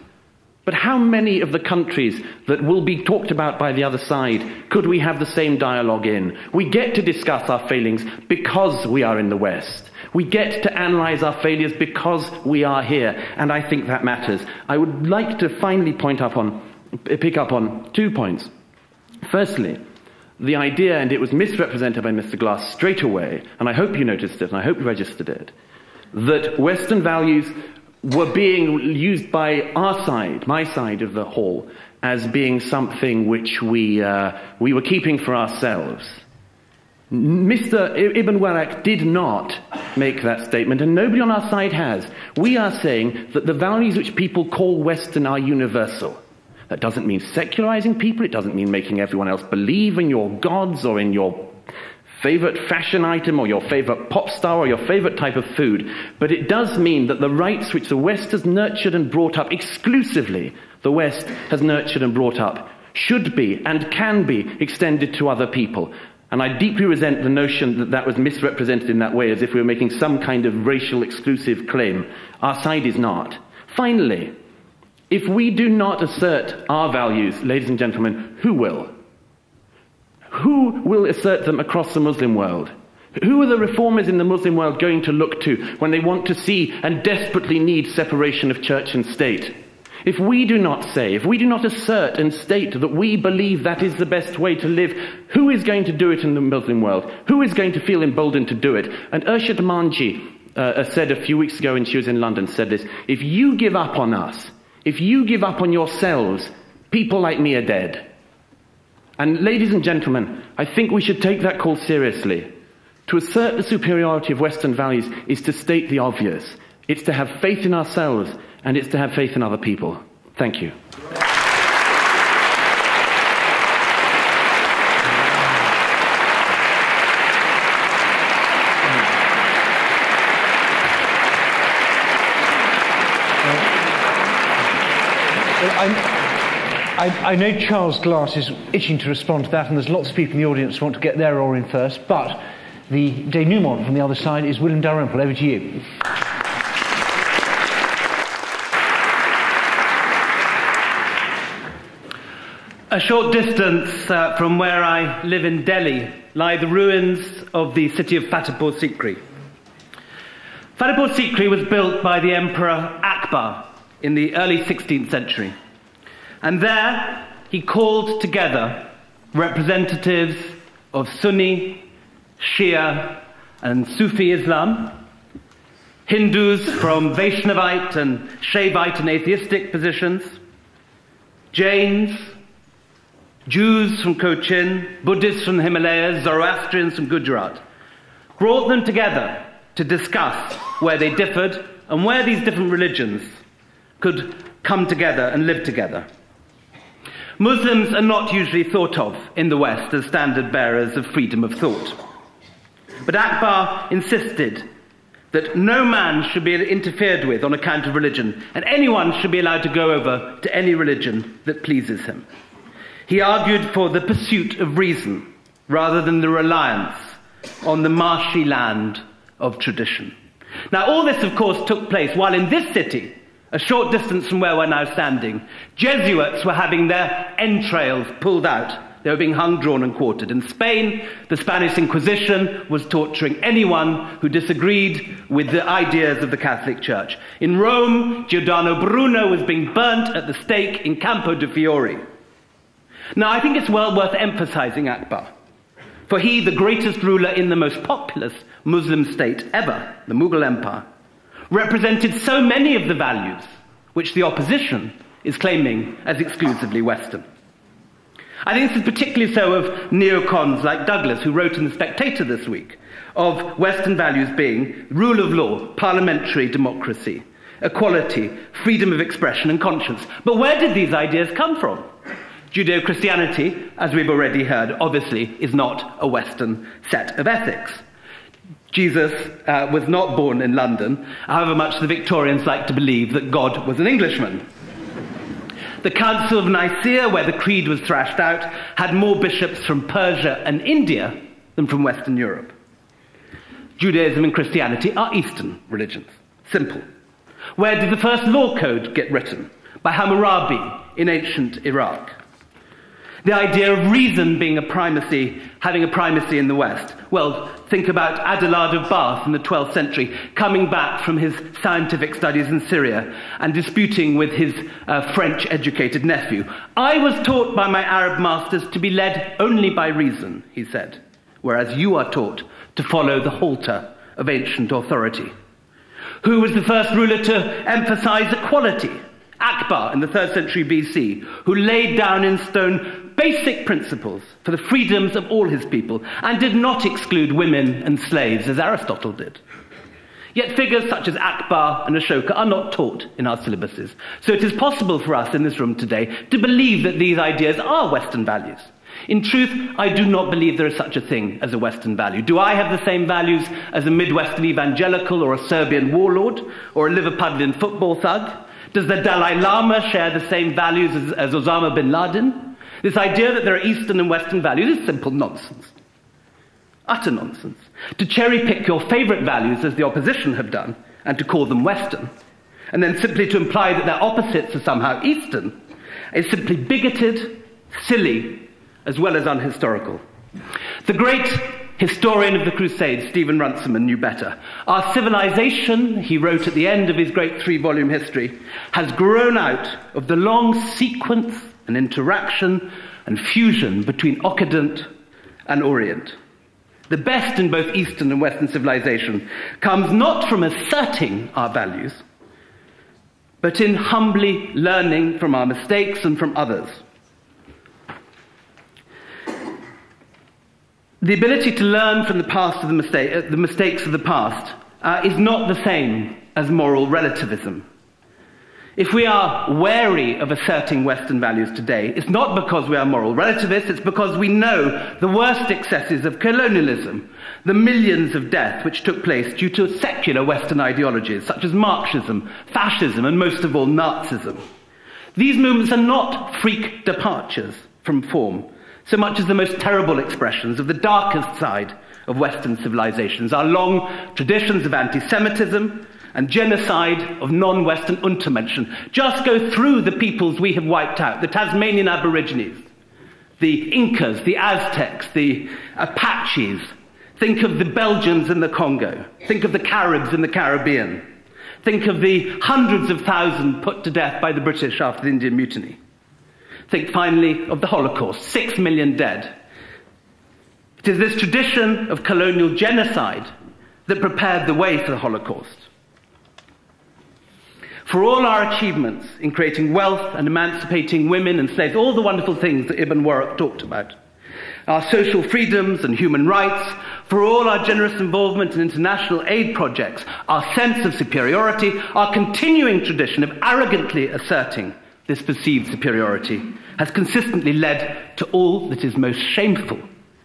But how many of the countries that will be talked about by the other side could we have the same dialogue in? We get to discuss our failings because we are in the West. We get to analyze our failures because we are here, and I think that matters. I would like to finally pick up on 2 points. Firstly, the idea, and it was misrepresented by Mr. Glass straight away, and I hope you noticed it, and I hope you registered it, that Western values were being used by our side, my side of the hall, as being something which we were keeping for ourselves. Mr. Ibn Warraq did not make that statement, and nobody on our side has. We are saying that the values which people call Western are universal. That doesn't mean secularizing people. It doesn't mean making everyone else believe in your gods or in your favorite fashion item or your favorite pop star or your favorite type of food. But it does mean that the rights which the West has nurtured and brought up, exclusively the West has nurtured and brought up, should be and can be extended to other people. And I deeply resent the notion that that was misrepresented in that way, as if we were making some kind of racial exclusive claim. Our side is not. Finally, if we do not assert our values, ladies and gentlemen, who will? Who will assert them across the Muslim world? Who are the reformers in the Muslim world going to look to when they want to see and desperately need separation of church and state? If we do not say, if we do not assert and state that we believe that is the best way to live, who is going to do it in the Muslim world? Who is going to feel emboldened to do it? And Assert Manji said a few weeks ago when she was in London, said this: if you give up on us, if you give up on yourselves, people like me are dead. And ladies and gentlemen, I think we should take that call seriously. To assert the superiority of Western values is to state the obvious. It's to have faith in ourselves, and it's to have faith in other people. Thank you. I know Charles Glass is itching to respond to that, and there's lots of people in the audience who want to get their oar in first, but the denouement from the other side is William Dalrymple. Over to you. A short distance from where I live in Delhi lie the ruins of the city of Fatehpur Sikri. Fatehpur Sikri was built by the Emperor Akbar in the early 16th century. And there he called together representatives of Sunni, Shia and Sufi Islam, Hindus from Vaishnavite and Shaivite and atheistic positions, Jains, Jews from Cochin, Buddhists from the Himalayas, Zoroastrians from Gujarat, brought them together to discuss where they differed and where these different religions could come together and live together. Muslims are not usually thought of in the West as standard bearers of freedom of thought. But Akbar insisted that no man should be interfered with on account of religion, and anyone should be allowed to go over to any religion that pleases him. He argued for the pursuit of reason rather than the reliance on the marshy land of tradition. Now, all this, of course, took place while in this city, a short distance from where we're now standing, Jesuits were having their entrails pulled out. They were being hung, drawn and quartered. In Spain, the Spanish Inquisition was torturing anyone who disagreed with the ideas of the Catholic Church. In Rome, Giordano Bruno was being burnt at the stake in Campo de' Fiori. Now, I think it's well worth emphasizing Akbar, for he, the greatest ruler in the most populous Muslim state ever, the Mughal Empire, represented so many of the values which the opposition is claiming as exclusively Western. I think this is particularly so of neocons like Douglas, who wrote in The Spectator this week of Western values being rule of law, parliamentary democracy, equality, freedom of expression and conscience. But where did these ideas come from? Judeo-Christianity, as we've already heard, obviously is not a Western set of ethics. Jesus was not born in London, however much the Victorians like to believe that God was an Englishman. The Council of Nicaea, where the creed was thrashed out, had more bishops from Persia and India than from Western Europe. Judaism and Christianity are Eastern religions. Simple. Where did the first law code get written? By Hammurabi in ancient Iraq. The idea of reason being having a primacy in the West. Well, think about Adelard of Bath in the 12th century, coming back from his scientific studies in Syria and disputing with his French-educated nephew. I was taught by my Arab masters to be led only by reason, he said, whereas you are taught to follow the halter of ancient authority. Who was the first ruler to emphasize equality? Akbar in the 3rd century BC, who laid down in stone basic principles for the freedoms of all his people and did not exclude women and slaves as Aristotle did. Yet figures such as Akbar and Ashoka are not taught in our syllabuses. So it is possible for us in this room today to believe that these ideas are Western values. In truth, I do not believe there is such a thing as a Western value. Do I have the same values as a Midwestern evangelical or a Serbian warlord or a Liverpudlian football thug? Does the Dalai Lama share the same values as Osama bin Laden? This idea that there are Eastern and Western values is simple nonsense. Utter nonsense. To cherry-pick your favourite values, as the opposition have done, and to call them Western, and then simply to imply that their opposites are somehow Eastern, is simply bigoted, silly, as well as unhistorical. The great historian of the Crusades, Stephen Runciman, knew better. Our civilization, he wrote at the end of his great 3-volume history, has grown out of the long sequence and interaction and fusion between Occident and Orient. The best in both Eastern and Western civilization comes not from asserting our values, but in humbly learning from our mistakes and from others. The ability to learn from the past of the mistakes of the past is not the same as moral relativism. If we are wary of asserting Western values today, it's not because we are moral relativists, it's because we know the worst excesses of colonialism, the millions of deaths which took place due to secular Western ideologies, such as Marxism, fascism, and most of all, Nazism. These movements are not freak departures from form, so much as the most terrible expressions of the darkest side of Western civilizations, our long traditions of anti-Semitism and genocide of non-Western Untermenschen. Just go through the peoples we have wiped out, the Tasmanian Aborigines, the Incas, the Aztecs, the Apaches. Think of the Belgians in the Congo. Think of the Caribs in the Caribbean. Think of the hundreds of thousands put to death by the British after the Indian Mutiny. Think finally of the Holocaust, 6 million dead. It is this tradition of colonial genocide that prepared the way for the Holocaust. For all our achievements in creating wealth and emancipating women and slaves, all the wonderful things that Ibn Warraq talked about, our social freedoms and human rights, for all our generous involvement in international aid projects, our sense of superiority, our continuing tradition of arrogantly asserting this perceived superiority has consistently led to all that is most shameful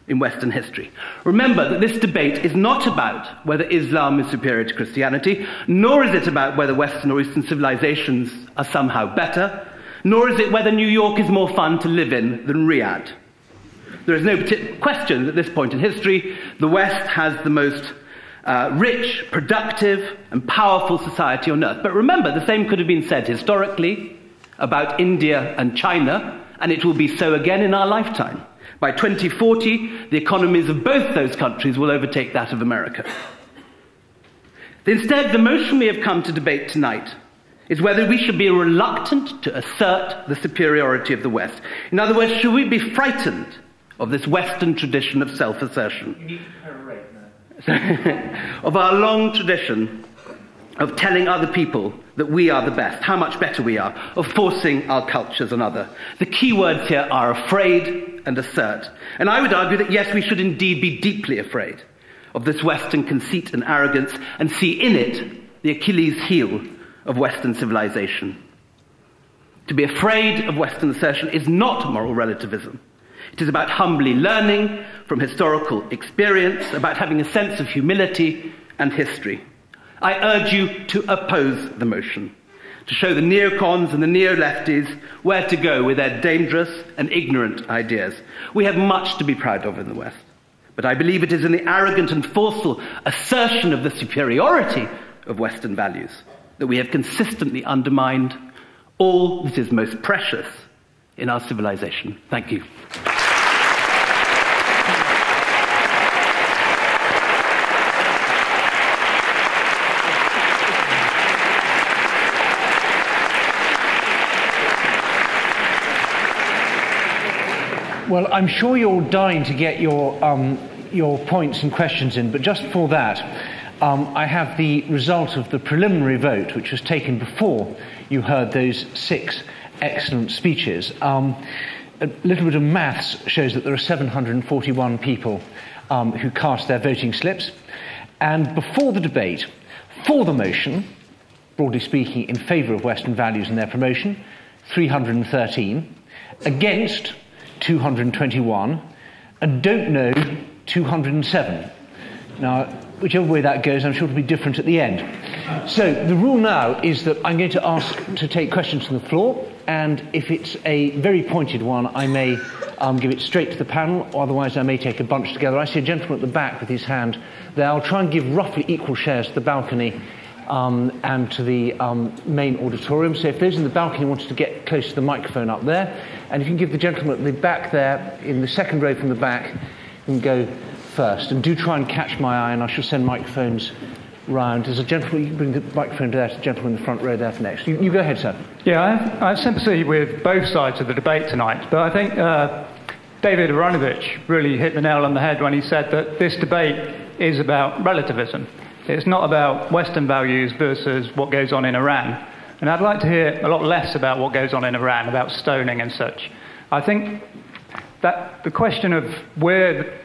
in Western history. Remember that this debate is not about whether Islam is superior to Christianity, nor is it about whether Western or Eastern civilizations are somehow better, nor is it whether New York is more fun to live in than Riyadh. There is no question that at this point in history, the West has the most rich, productive, and powerful society on earth. But remember, the same could have been said historically about India and China, and it will be so again in our lifetime. By 2040, the economies of both those countries will overtake that of America. Instead, the motion we have come to debate tonight is whether we should be reluctant to assert the superiority of the West. In other words, should we be frightened of this Western tradition of self-assertion? You need to perorate now. Of our long tradition of telling other people that we are the best, how much better we are, of forcing our cultures on others. The key words here are afraid and assert. And I would argue that yes, we should indeed be deeply afraid of this Western conceit and arrogance and see in it the Achilles heel of Western civilization. To be afraid of Western assertion is not moral relativism. It is about humbly learning from historical experience, about having a sense of humility and history. I urge you to oppose the motion, to show the neocons and the neo-lefties where to go with their dangerous and ignorant ideas. We have much to be proud of in the West, but I believe it is in the arrogant and forceful assertion of the superiority of Western values that we have consistently undermined all that is most precious in our civilization. Thank you. Well, I'm sure you're dying to get your points and questions in, but just before that, I have the result of the preliminary vote, which was taken before you heard those 6 excellent speeches. A little bit of maths shows that there are 741 people who cast their voting slips, and before the debate, For the motion, broadly speaking, in favour of Western values and their promotion, 313. Against, 221. And don't know, 207. Now, whichever way that goes, I'm sure it'll be different at the end. So the rule now is that I'm going to ask to take questions from the floor, and if it's a very pointed one, I may give it straight to the panel, or otherwise I may take a bunch together. I see a gentleman at the back with his hand there. I'll try and give roughly equal shares to the balcony and to the main auditorium. So if those in the balcony wanted to get close to the microphone up there, and if you can give the gentleman at the back there, in the second row from the back, you can go first. And do try and catch my eye, and I shall send microphones round. There's a gentleman, you can bring the microphone to that gentleman in the front row there for next. You go ahead, sir. Yeah, I have sympathy with both sides of the debate tonight, but I think David Aronovich really hit the nail on the head when he said that this debate is about relativism. It's not about Western values versus what goes on in Iran. And I'd like to hear a lot less about what goes on in Iran, about stoning and such. I think that the question of where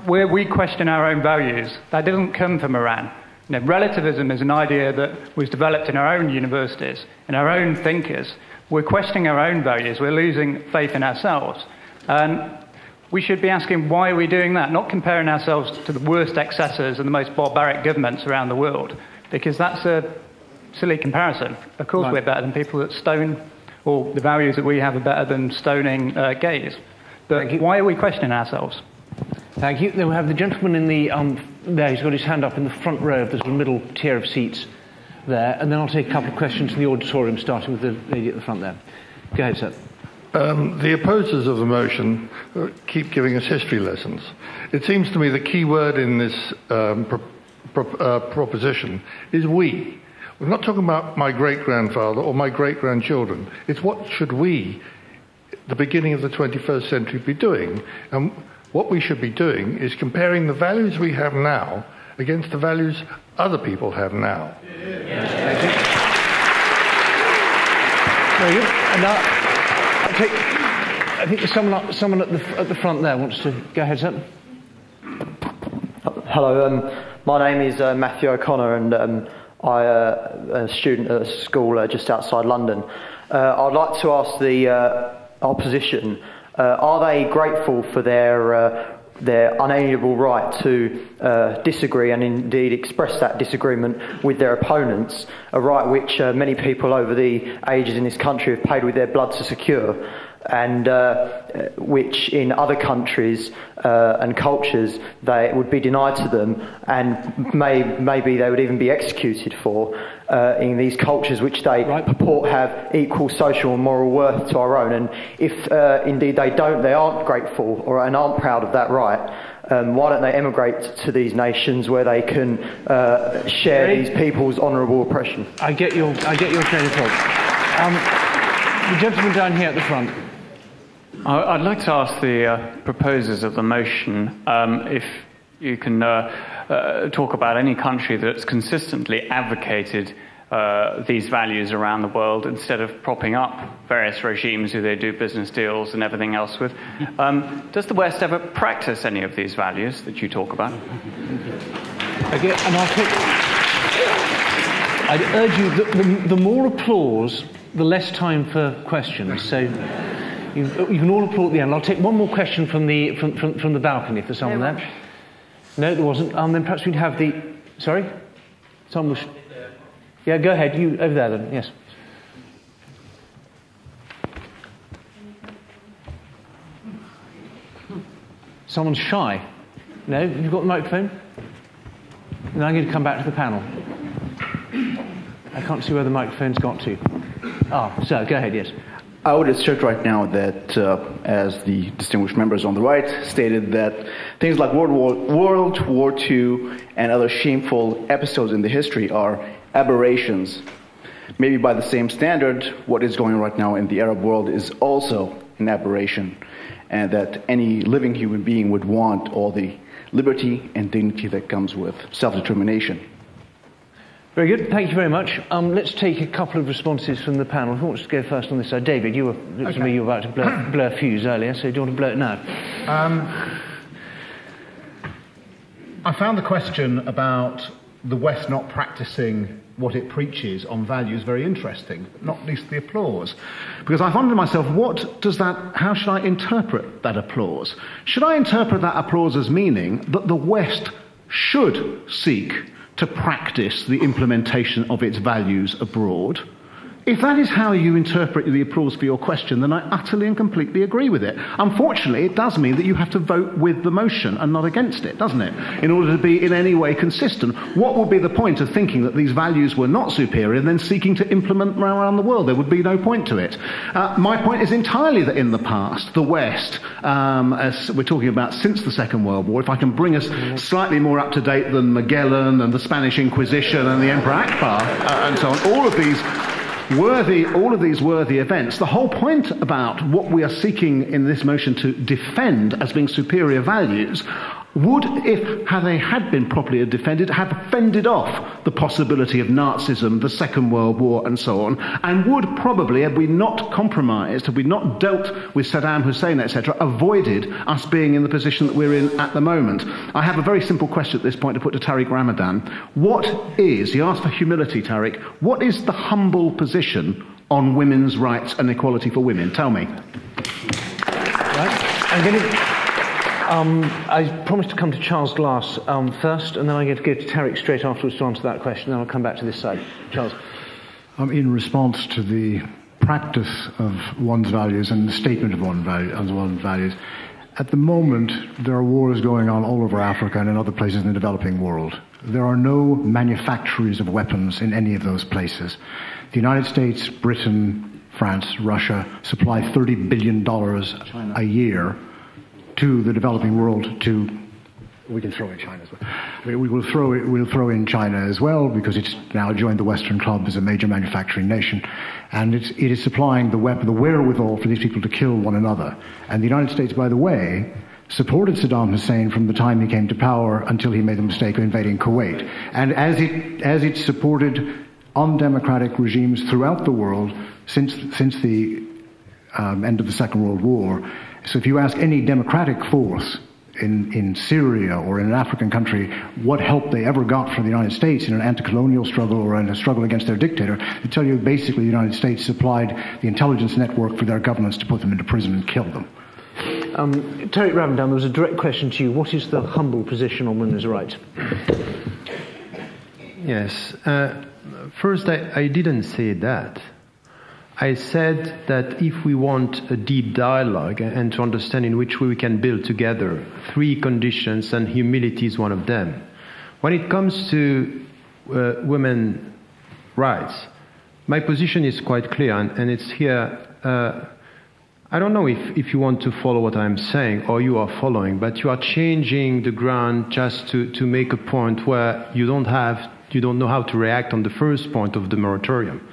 we question our own values, that doesn't come from Iran. You know, relativism is an idea that was developed in our own universities, in our own thinkers. We're questioning our own values. We're losing faith in ourselves. And we should be asking, why are we doing that? Not comparing ourselves to the worst excesses and the most barbaric governments around the world, because that's a silly comparison. Of course, we're better than people that stone, or the values that we have are better than stoning gays. But why are we questioning ourselves? Thank you. Then we have the gentleman in the there. He's got his hand up in the front row of the sort of middle tier of seats there, and then I'll take a couple of questions from the auditorium, starting with the lady at the front there. Go ahead, sir. The opposers of the motion keep giving us history lessons. It seems to me the key word in this proposition is we. We're not talking about my great-grandfather or my great-grandchildren. It's what should we, at the beginning of the 21st century, be doing. And what we should be doing is comparing the values we have now against the values other people have now. Thank you. Very good. And now, I think someone at the front there wants to go ahead, sir. Hello, my name is Matthew O'Connor, and I'm a student at a school just outside London. I'd like to ask the opposition, are they grateful for their unalienable right to disagree and indeed express that disagreement with their opponents, a right which many people over the ages in this country have paid with their blood to secure, and which in other countries and cultures they would be denied to them, and maybe they would even be executed for in these cultures which they purport have equal social and moral worth to our own. And if indeed they aren't grateful and aren't proud of that right, why don't they emigrate to these nations where they can share these people's honourable oppression? I get your train of thought. The gentleman down here at the front. I'd like to ask the proposers of the motion if you can talk about any country that's consistently advocated these values around the world instead of propping up various regimes who they do business deals and everything else with. Does the West ever practice any of these values that you talk about? Okay, and I'd urge you that the more applause, the less time for questions. So you can all applaud at the end. I'll take one more question from the balcony if there's someone there. No, there wasn't. Then perhaps we'd have the... Sorry? Someone was... Yeah, go ahead. You over there then. Yes. Someone's shy. No? You've got the microphone? Then I'm going to come back to the panel. I can't see where the microphone's got to. Sir, go ahead, yes. I would assert right now that, as the distinguished members on the right stated, that things like World War II and other shameful episodes in the history are aberrations. Maybe by the same standard, what is going on right now in the Arab world is also an aberration, and that any living human being would want all the liberty and dignity that comes with self-determination. Very good. Thank you very much. Let's take a couple of responses from the panel. Who wants to go first on this side? David, you were about to blow a fuse earlier, so do you want to blow it now? I found the question about the West not practicing what it preaches on values very interesting, not least the applause. Because I wonder to myself, how should I interpret that applause? Should I interpret that applause as meaning that the West should seek to practice the implementation of its values abroad? If that is how you interpret the applause for your question, then I utterly and completely agree with it. Unfortunately, it does mean that you have to vote with the motion and not against it, doesn't it? In order to be in any way consistent. What would be the point of thinking that these values were not superior and then seeking to implement them around the world? There would be no point to it. My point is entirely that in the past, the West, as we're talking about since the Second World War, if I can bring us slightly more up to date than Magellan and the Spanish Inquisition and the Emperor Akbar and so on, all of these worthy events. The whole point about what we are seeking in this motion to defend as being superior values would, if they had been properly defended, have fended off the possibility of Nazism, the Second World War, and so on, and would probably, had we not compromised, had we not dealt with Saddam Hussein, etc., avoided us being in the position that we're in at the moment. I have a very simple question at this point to put to Tariq Ramadan. He asked for humility, Tariq, what is the humble position on women's rights and equality for women? Tell me. Right. I'm going to... I promised to come to Charles Glass first, and then I'm going to go to Tariq straight afterwards to answer that question, then I'll come back to this side. Charles. In response to the practice of one's values and the statement of one's values, at the moment there are wars going on all over Africa and in other places in the developing world. There are no manufacturers of weapons in any of those places. The United States, Britain, France, Russia supply $30 billion a year to the developing world. We can throw in China as well. We'll throw in China as well because it's now joined the Western Club as a major manufacturing nation, and it is supplying the wherewithal for these people to kill one another. And the United States, by the way, supported Saddam Hussein from the time he came to power until he made the mistake of invading Kuwait. And as it supported undemocratic regimes throughout the world since the end of the Second World War. So if you ask any democratic force in Syria or in an African country what help they ever got from the United States in an anti-colonial struggle or in a struggle against their dictator, they tell you basically the United States supplied the intelligence network for their governments to put them into prison and kill them. Tariq Ramadan, there was a direct question to you. What is the humble position on women's rights? Yes. First, I didn't say that. I said that if we want a deep dialogue and to understand in which way we can build together, 3 conditions, and humility is one of them. When it comes to women's rights, my position is quite clear, and it's here. I don't know if you want to follow what I'm saying or you are following, but you are changing the ground just to make a point where you don't know how to react on the first point of the moratorium.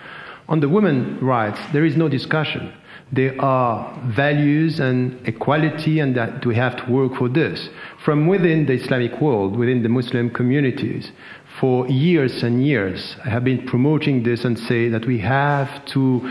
On the women's rights, there is no discussion. There are values and equality, and that we have to work for this. From within the Islamic world, within the Muslim communities, for years and years, I have been promoting this and say that we have to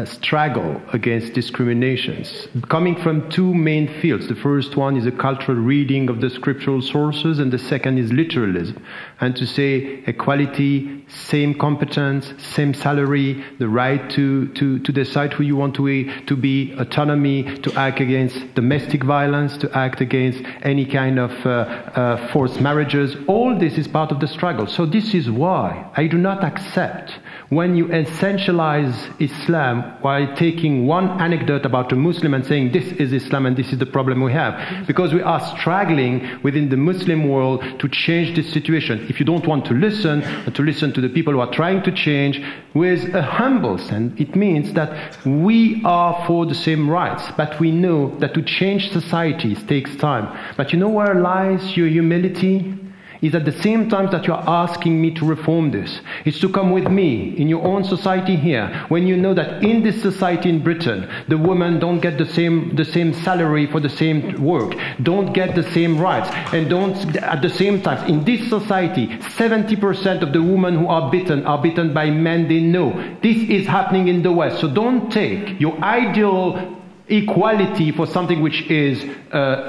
struggle against discriminations, coming from 2 main fields. The first one is a cultural reading of the scriptural sources, and the second is literalism. And to say equality, same competence, same salary, the right to decide who you want to be, autonomy, to act against domestic violence, to act against any kind of forced marriages. All this is part of the struggle. So this is why I do not accept when you essentialize Islam while taking one anecdote about a Muslim and saying this is Islam and this is the problem we have. Because we are struggling within the Muslim world to change this situation. If you don't want to listen to the people who are trying to change with a humble sense, it means that we are for the same rights, but we know that to change societies takes time. But you know where lies your humility? Is at the same time that you are asking me to reform this, is to come with me in your own society here, when you know that in this society in Britain, the women don't get the same salary for the same work, don't get the same rights, and don't at the same time, in this society, 70% of the women who are beaten by men they know. This is happening in the West. So don't take your ideal equality for something which is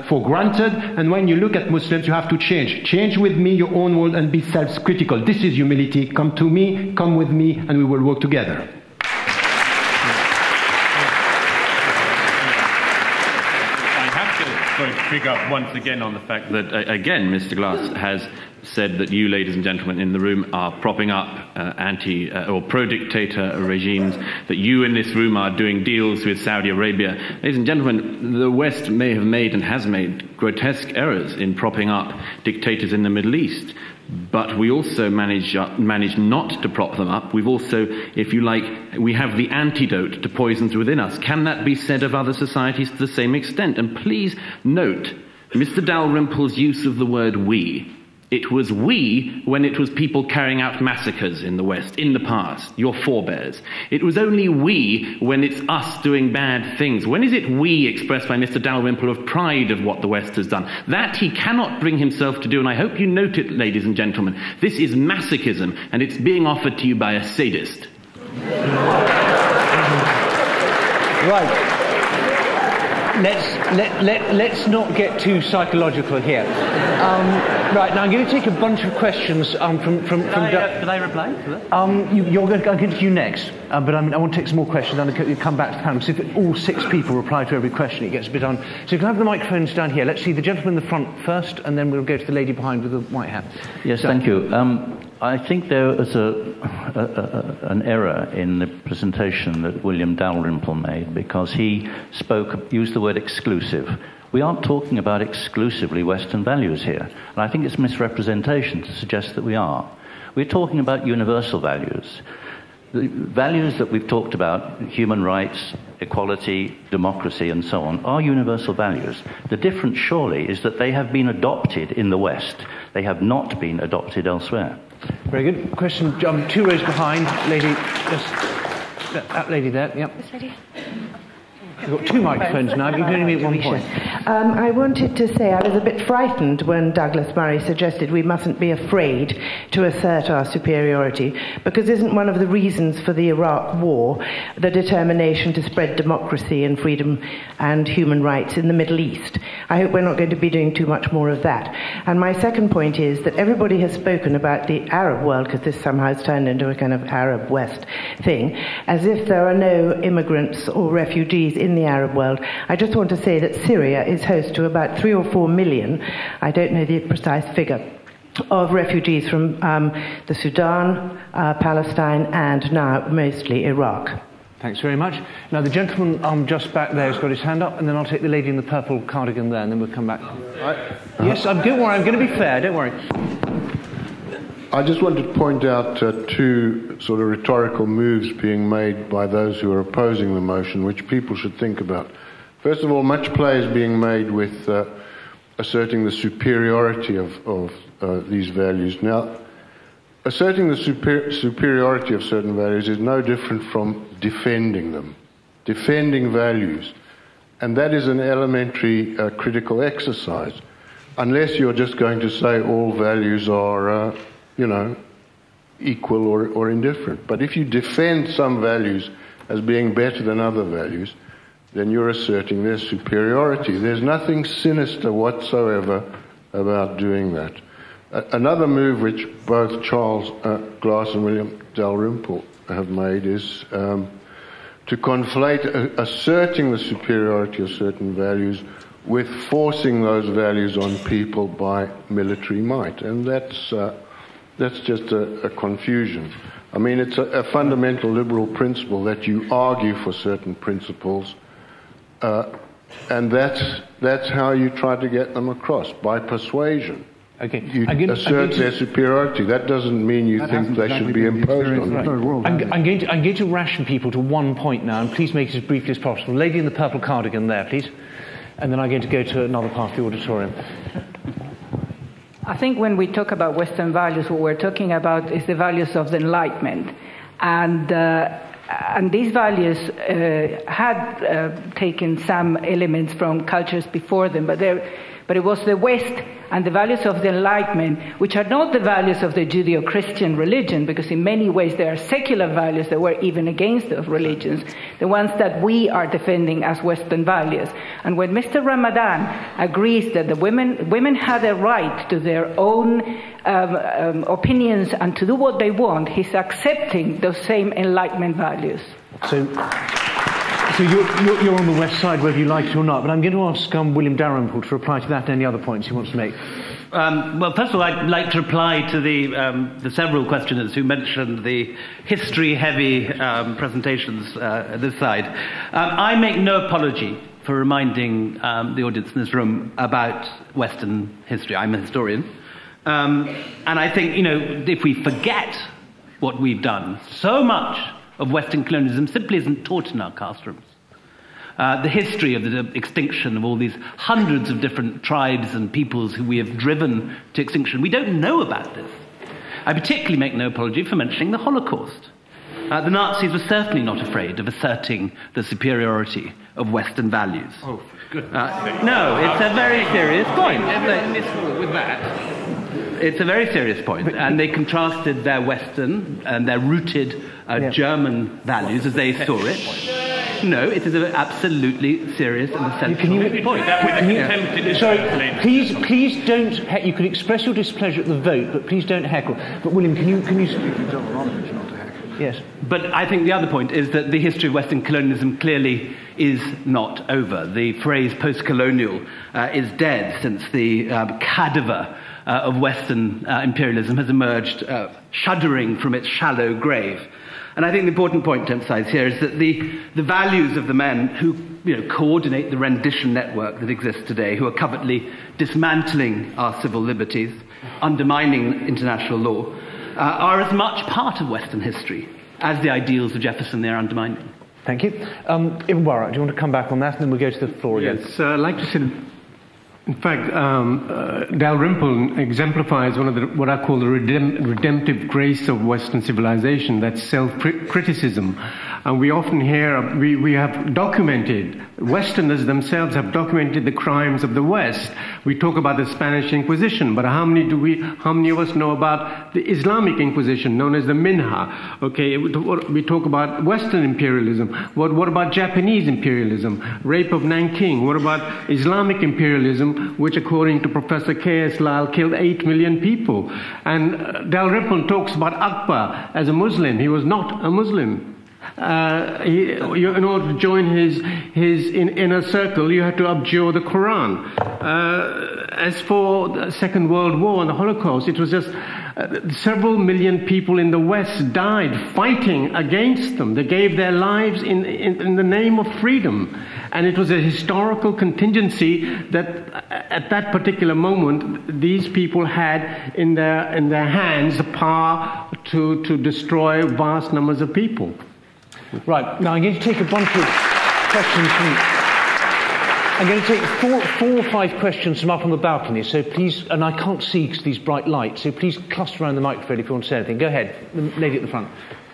for granted, and when you look at Muslims, you have to change. Change with me your own world and be self-critical. This is humility. Come to me, come with me, and we will work together. Pick up once again on the fact that, again, Mr. Glass has said that you, ladies and gentlemen in the room, are propping up or pro-dictator regimes, that you in this room are doing deals with Saudi Arabia. Ladies and gentlemen, the West may have made and has made grotesque errors in propping up dictators in the Middle East. But we also manage not to prop them up. We've also, if you like, we have the antidote to poisons within us. Can that be said of other societies to the same extent? And please note Mr. Dalrymple's use of the word we. It was we when it was people carrying out massacres in the West, in the past, your forebears. It was only we when it's us doing bad things. When is it we expressed by Mr. Dalrymple of pride of what the West has done? That he cannot bring himself to do, and I hope you note it, ladies and gentlemen. This is masochism, and it's being offered to you by a sadist. Right. Let's not get too psychological here. Right, now I'm going to take a bunch of questions from... Can I reply to that? I'll get to you next, but I want to take some more questions and I'll come back to the panel. So if all 6 people reply to every question, it gets a bit on. So you can have the microphones down here. Let's see the gentleman in the front first, and then we'll go to the lady behind with the white hat. Yes, thank you. I think there was an error in the presentation that William Dalrymple made, because he used the word exclusive. We aren't talking about exclusively Western values here, and I think it's misrepresentation to suggest that we are. We're talking about universal values. The values that we've talked about, human rights, equality, democracy, and so on, are universal values. The difference, surely, is that they have been adopted in the West. They have not been adopted elsewhere. Very good. Question 2 rows behind. Lady, that lady there. Yep. This lady. We've got 2 microphones now. You can only make 1 point. I wanted to say I was a bit frightened when Douglas Murray suggested we mustn't be afraid to assert our superiority, because isn't one of the reasons for the Iraq War the determination to spread democracy and freedom and human rights in the Middle East? I hope we're not going to be doing too much more of that. And my second point is that everybody has spoken about the Arab world, because this somehow has turned into a kind of Arab West thing, as if there are no immigrants or refugees in the Arab world. I just want to say that Syria is host to about 3 or 4 million, I don't know the precise figure, of refugees from the Sudan, Palestine, and now mostly Iraq. Thanks very much. Now the gentleman just back there has got his hand up, and then I'll take the lady in the purple cardigan there, and then we'll come back. Yes, don't worry, I'm going to be fair, don't worry. I just wanted to point out 2 sort of rhetorical moves being made by those who are opposing the motion, which people should think about. First of all, much play is being made with asserting the superiority of these values. Now, asserting the superiority of certain values is no different from defending them, defending values. And that is an elementary critical exercise, unless you're just going to say all values are equal or indifferent. But if you defend some values as being better than other values, then you're asserting their superiority. There's nothing sinister whatsoever about doing that. Another move which both Charles Glass and William Dalrymple have made is to conflate asserting the superiority of certain values with forcing those values on people by military might. And that's just a confusion. I mean, it's a fundamental liberal principle that you argue for certain principles, and that's how you try to get them across, by persuasion. Okay. You assert their superiority. That doesn't mean you think they should be imposed on you. I'm going to ration people to 1 point now, and please make it as briefly as possible. Lady in the purple cardigan there, please. And then I'm going to go to another part of the auditorium. I think when we talk about Western values, what we're talking about is the values of the Enlightenment. And these values had taken some elements from cultures before them, but But it was the West and the values of the Enlightenment, which are not the values of the Judeo-Christian religion, because in many ways they are secular values that were even against those religions, the ones that we are defending as Western values. And when Mr. Ramadan agrees that the women have a right to their own opinions and to do what they want, he's accepting those same Enlightenment values. So you're on the West side whether you like it or not, but I'm going to ask William Dalrymple to reply to that and any other points he wants to make. Well, first of all, I'd like to reply to the several questioners who mentioned the history-heavy presentations this side. I make no apology for reminding the audience in this room about Western history. I'm a historian. And I think, if we forget what we've done, so much of Western colonialism simply isn't taught in our classrooms. The history of the extinction of all these hundreds of different tribes and peoples who we have driven to extinction, we don't know about this. I particularly make no apology for mentioning the Holocaust. The Nazis were certainly not afraid of asserting the superiority of Western values. Oh, good. No, it's a very serious point. With that. It's a very serious point, and they contrasted their Western and their rooted German values as they saw it. No, it is an absolutely serious and essential point. Sorry, please don't. You can express your displeasure at the vote, but please don't heckle. But William, can you Yes. But I think the other point is that the history of Western colonialism clearly is not over. The phrase post-colonial is dead since the cadaver of Western imperialism has emerged shuddering from its shallow grave. And I think the important point to emphasize here is that the values of the men who coordinate the rendition network that exists today, who are covertly dismantling our civil liberties, undermining international law, are as much part of Western history as the ideals of Jefferson they are undermining. Thank you. Ibn Warraq, do you want to come back on that, and then we'll go to the floor again? Yes, I'd like to say, in fact, Dalrymple exemplifies one of what I call the redemptive grace of Western civilization, that's self-criticism. And we often hear, we have documented, Westerners themselves have documented the crimes of the West. We talk about the Spanish Inquisition, but how many of us know about the Islamic Inquisition, known as the Minha? Okay, we talk about Western imperialism. What about Japanese imperialism? Rape of Nanking. What about Islamic imperialism, which, according to Professor K.S. Lyle, killed 8 million people? And Dalrymple talks about Akbar as a Muslim. He was not a Muslim. In order to join his inner circle, you had to abjure the Quran. As for the Second World War and the Holocaust, it was just several million people in the West died fighting against them. They gave their lives in the name of freedom. And it was a historical contingency that at that particular moment, these people had in their hands the power to destroy vast numbers of people. Right, now I'm going to take a bunch of questions from... I'm going to take four or five questions from up on the balcony, so please, and I can't see because these bright lights, so please cluster around the microphone if you want to say anything. Go ahead, the lady at the front.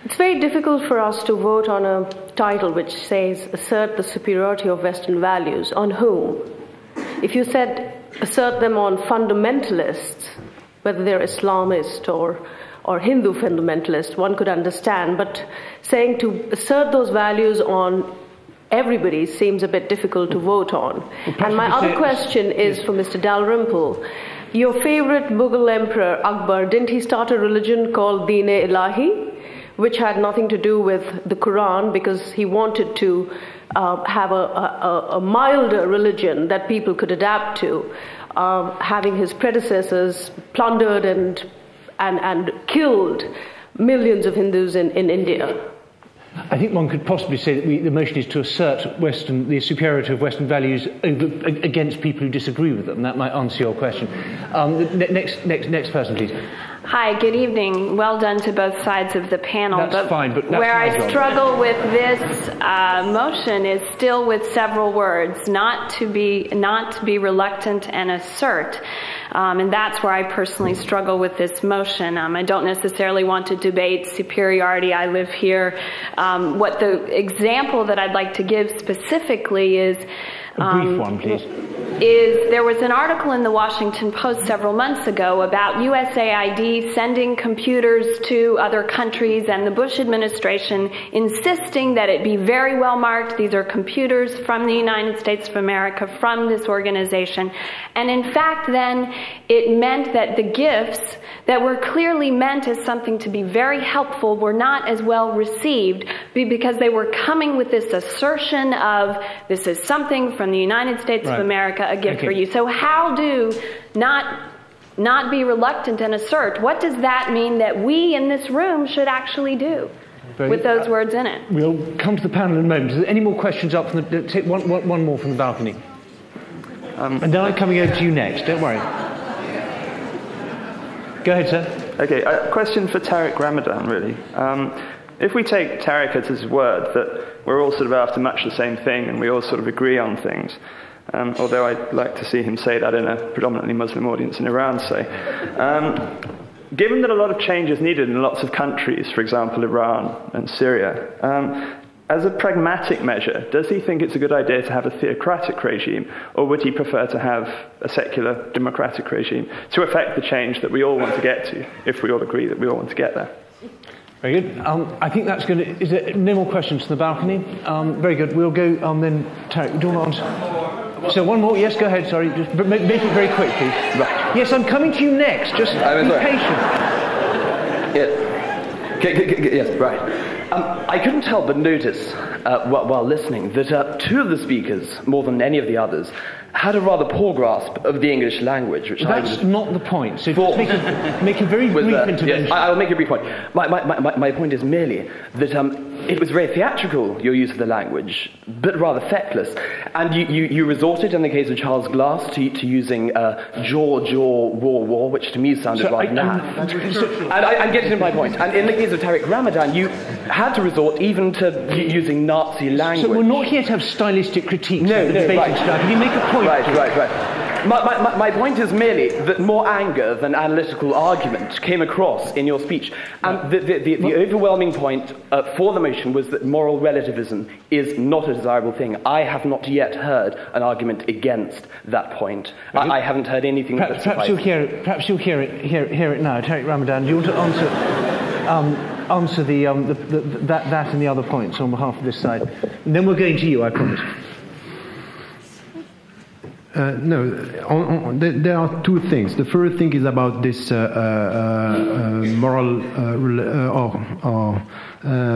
It's very difficult for us to vote on a title which says, assert the superiority of Western values. On whom? If you said, assert them on fundamentalists, whether they're Islamist or Hindu fundamentalist, one could understand, but saying to assert those values on everybody seems a bit difficult to vote on. And my other question is for Mr. Dalrymple. Your favorite Mughal emperor, Akbar, didn't he start a religion called Deen-e-Ilahi, which had nothing to do with the Quran, because he wanted to have a milder religion that people could adapt to, having his predecessors plundered and killed millions of Hindus in India. I think one could possibly say that the motion is to assert the superiority of Western values against people who disagree with them. That might answer your question. Next person, please. Hi, good evening. Well done to both sides of the panel. That's fine, but that's where I struggle with this motion is still with several words, not to be reluctant and assert. And that's where I personally struggle with this motion. I don't necessarily want to debate superiority. I live here. What the example that I'd like to give specifically is... a brief one, please. is there was an article in the Washington Post several months ago about USAID sending computers to other countries and the Bush administration insisting that it be very well marked. These are computers from the United States of America, from this organization. And in fact, then, it meant that the gifts that were clearly meant as something to be very helpful were not as well received because they were coming with this assertion of this is something from the United States of America, a gift for you. So how do not be reluctant and assert? What does that mean that we in this room should actually do with those words in it? We'll come to the panel in a moment. Is there any more questions up from the... Take one more from the balcony. And then I'm coming over to you next, don't worry. Go ahead, sir. Okay, a question for Tariq Ramadan, really. If we take Tariq at his word that we're all sort of after much the same thing and we all sort of agree on things, although I'd like to see him say that in a predominantly Muslim audience in Iran, say, given that a lot of change is needed in lots of countries, for example, Iran and Syria, as a pragmatic measure, does he think it's a good idea to have a theocratic regime, or would he prefer to have a secular democratic regime to effect the change that we all want to get to, if we all agree that we all want to get there? Very good. I think that's going to... Is there no more questions from the balcony? Very good. We'll go then... Tariq, do you want to answer? So one more. Yes, go ahead. Sorry. Just make it very quick, please. Right. Yes, I'm coming to you next. Just be patient. Yes, right. I couldn't help but notice, while listening, that two of the speakers, more than any of the others, had a rather poor grasp of the English language. Which that's not the point. So just make a very brief intervention. Yes, I'll make a brief point. My point is merely that it was very theatrical, your use of the language, but rather feckless. And you resorted, in the case of Charles Glass, to using jaw, war, which to me sounded like naff. And I'm getting to my point. And in the case of Tariq Ramadan, you had to resort even to using Nazi language. So we're not here to have stylistic critiques of the debating style. Can you make a point? Right. My point is merely that more anger than analytical argument came across in your speech. And the overwhelming point for the motion was that moral relativism is not a desirable thing. I have not yet heard an argument against that point. I haven't heard anything that perhaps you'll hear it now. Tariq Ramadan, do you want to answer that and the other points on behalf of this side? And then we're going to you, I promise. No, there are two things. The first thing is about this moral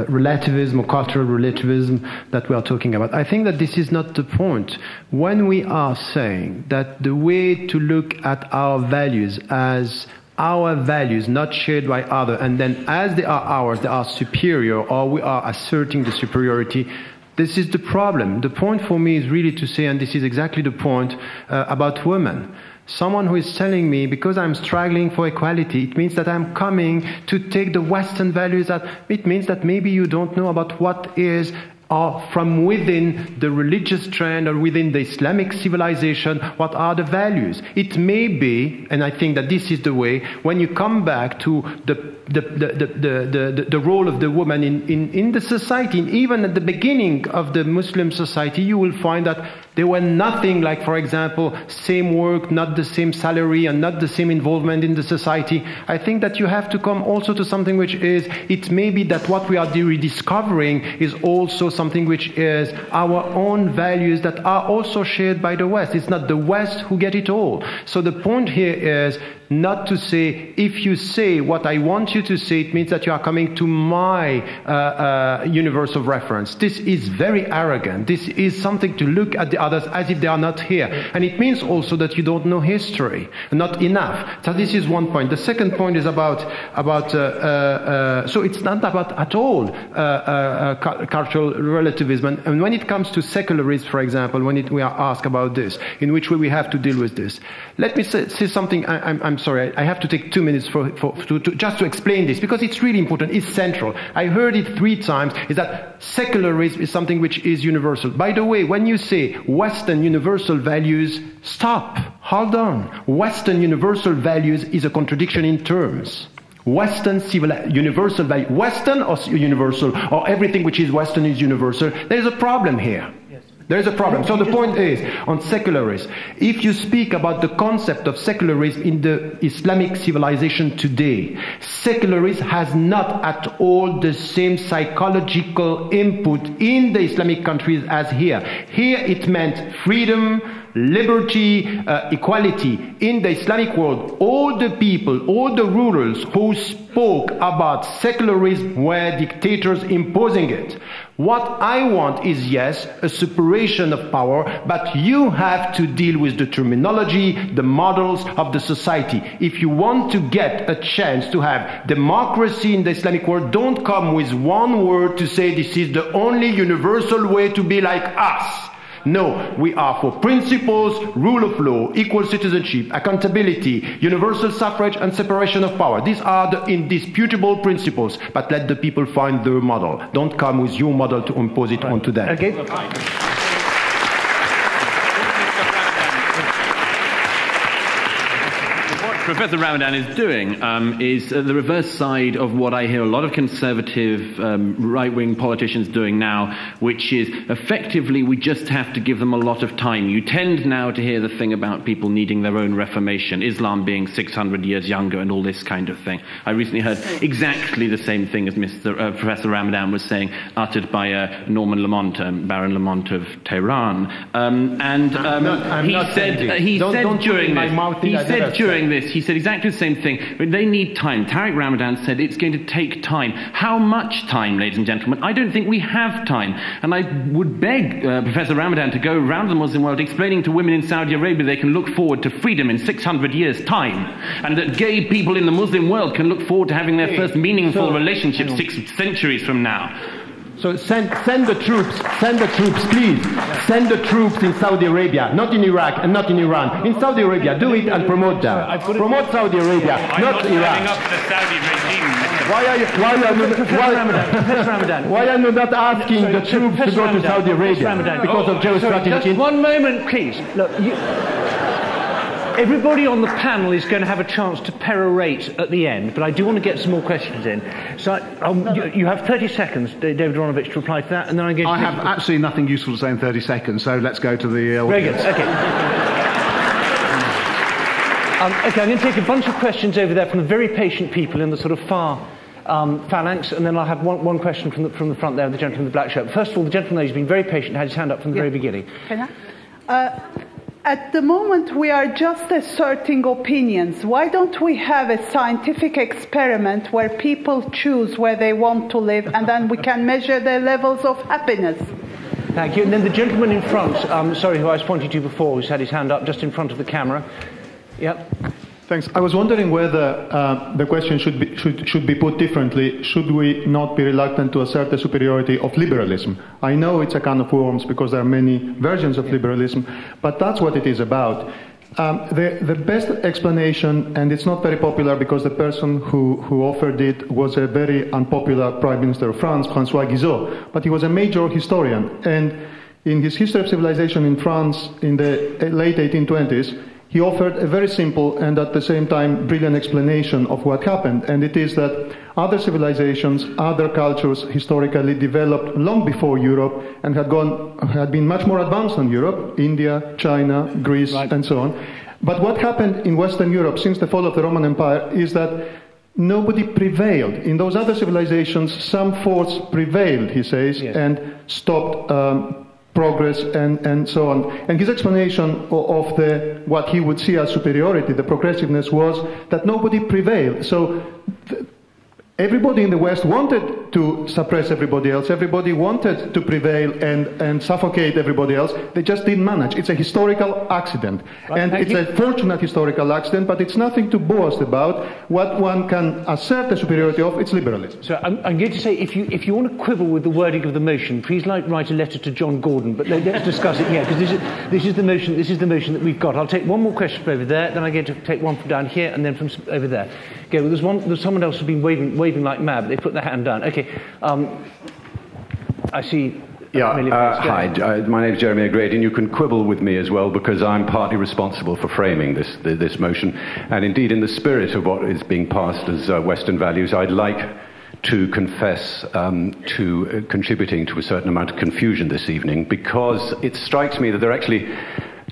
relativism or cultural relativism that we are talking about. I think that this is not the point. When we are saying that the way to look at our values as our values, not shared by others, and then as they are ours, they are superior, or we are asserting the superiority, this is the problem. The point for me is really to say, and this is exactly the point about women. Someone who is telling me, because I'm struggling for equality, it means that I'm coming to take the Western values. It means that maybe you don't know about what is from within the religious trend or within the Islamic civilization, what are the values? It may be, and I think that this is the way, when you come back to the role of the woman in the society, even at the beginning of the Muslim society, you will find that there were nothing like, for example, same work, not the same salary, and not the same involvement in the society. I think that you have to come also to something which is, it may be that what we are rediscovering is also something which is our own values that are also shared by the West. It's not the West who get it all. So the point here is not to say, if you say what I want you to say, it means that you are coming to my universe of reference. This is very arrogant. This is something to look at the others as if they are not here. And it means also that you don't know history, not enough. So this is one point. The second point is about so it's not about at all cultural relativism. And when it comes to secularism, for example, we are asked about this, in which way we have to deal with this. Let me say something. I'm sorry, I have to take 2 minutes just to explain this, because it's really important, it's central. I heard it 3 times, is that secularism is something which is universal. By the way, when you say Western universal values, stop, hold on. Western universal values is a contradiction in terms. Western universal value, Western or universal, or everything which is Western is universal. There is a problem here. There's a problem. So the point is, on secularism, if you speak about the concept of secularism in the Islamic civilization today, secularism has not at all the same psychological input in the Islamic countries as here. Here it meant freedom, liberty, equality. In the Islamic world, all the people, all the rulers who spoke about secularism were dictators imposing it. What I want is, yes, a separation of power, but you have to deal with the terminology, the models of the society. If you want to get a chance to have democracy in the Islamic world, don't come with one word to say this is the only universal way to be like us. No, we are for principles, rule of law, equal citizenship, accountability, universal suffrage and separation of power. These are the indisputable principles, but let the people find their model. Don't come with your model to impose it onto them. Okay. Professor Ramadan is doing is the reverse side of what I hear a lot of conservative right-wing politicians doing now, which is effectively we just have to give them a lot of time. You tend now to hear the thing about people needing their own reformation, Islam being 600 years younger and all this kind of thing. I recently heard exactly the same thing as Professor Ramadan was saying, uttered by Norman Lamont, Baron Lamont of Tehran. He said exactly the same thing. But they need time. Tariq Ramadan said it's going to take time. How much time, ladies and gentlemen? I don't think we have time. And I would beg Professor Ramadan to go around the Muslim world explaining to women in Saudi Arabia they can look forward to freedom in 600 years' time. And that gay people in the Muslim world can look forward to having their first meaningful relationship 6 centuries from now. So send the troops, please. Send the troops in Saudi Arabia, not in Iraq and not in Iran. In Saudi Arabia, do it and promote them. Promote Saudi Arabia, not Iraq. Why are you not asking the troops to go to Saudi Arabia? Because of geostrategy. Just one moment, please. Look, everybody on the panel is going to have a chance to perorate at the end, but I do want to get some more questions in. So you have 30 seconds, David Ronovich, to reply to that, and then I'm going to... I have absolutely nothing useful to say in 30 seconds, so let's go to the audience. Very good, okay. Okay, I'm going to take a bunch of questions over there from the very patient people in the sort of far phalanx, and then I'll have one question from the front there, the gentleman in the black shirt. First of all, the gentleman there who's been very patient, had his hand up from the very beginning. Can I? At the moment, we are just asserting opinions. Why don't we have a scientific experiment where people choose where they want to live, and then we can measure their levels of happiness? Thank you. And then the gentleman in front, sorry, who I was pointing to before, who's had his hand up just in front of the camera. Yep. Thanks. I was wondering whether the question should be put differently. Should we not be reluctant to assert the superiority of liberalism? I know it's a can of worms because there are many versions of liberalism, but that's what it is about. The best explanation, and it's not very popular because the person who offered it was a very unpopular Prime Minister of France, François Guizot, but he was a major historian. And in his History of Civilization in France in the late 1820s, he offered a very simple and at the same time brilliant explanation of what happened, and it is that other civilizations, other cultures historically developed long before Europe and had been much more advanced than Europe, India, China, Greece, and so on. But what happened in Western Europe since the fall of the Roman Empire is that nobody prevailed. In those other civilizations, some force prevailed, he says, and stopped progress and so on. And his explanation of what he would see as superiority, the progressiveness, was that nobody prevailed. So everybody in the West wanted to suppress everybody else. Everybody wanted to prevail and suffocate everybody else. They just didn't manage. It's a historical accident. And it's a fortunate historical accident, but it's nothing to boast about. What one can assert the superiority of, it's liberalism. So I'm going to say, if you want to quibble with the wording of the motion, please write a letter to John Gordon, but let's discuss it here, because this is the motion that we've got. I'll take one more question from over there, then I'm going to take one from down here, and then from over there. Okay, well, there's someone else who's been waving like mad, but they put their hand down. Okay, I see. Hi, my name is Jeremy O'Grady, and you can quibble with me as well because I'm partly responsible for framing this motion. And indeed, in the spirit of what is being passed as Western values, I'd like to confess to contributing to a certain amount of confusion this evening, because it strikes me that there are actually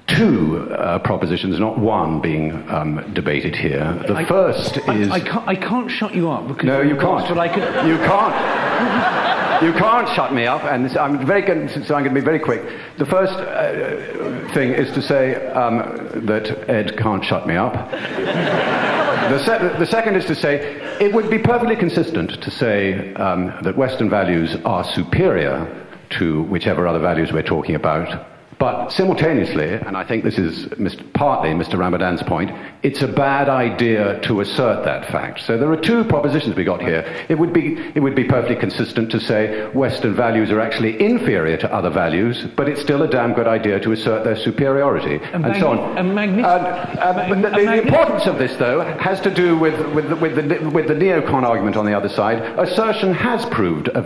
two propositions, not one, being debated here. The first is... I can't shut you up. Because no, you can't. But I could... You can't. You can't shut me up, and so I'm going to be very quick. The first thing is to say that Ed can't shut me up. The second is to say it would be perfectly consistent to say that Western values are superior to whichever other values we're talking about. But simultaneously, and I think this is partly Mr. Ramadan's point, it's a bad idea to assert that fact. So there are two propositions we got here. It would be perfectly consistent to say Western values are actually inferior to other values, but it's still a damn good idea to assert their superiority, and so on. The importance of this, though, has to do with the neocon argument on the other side. Assertion has proved a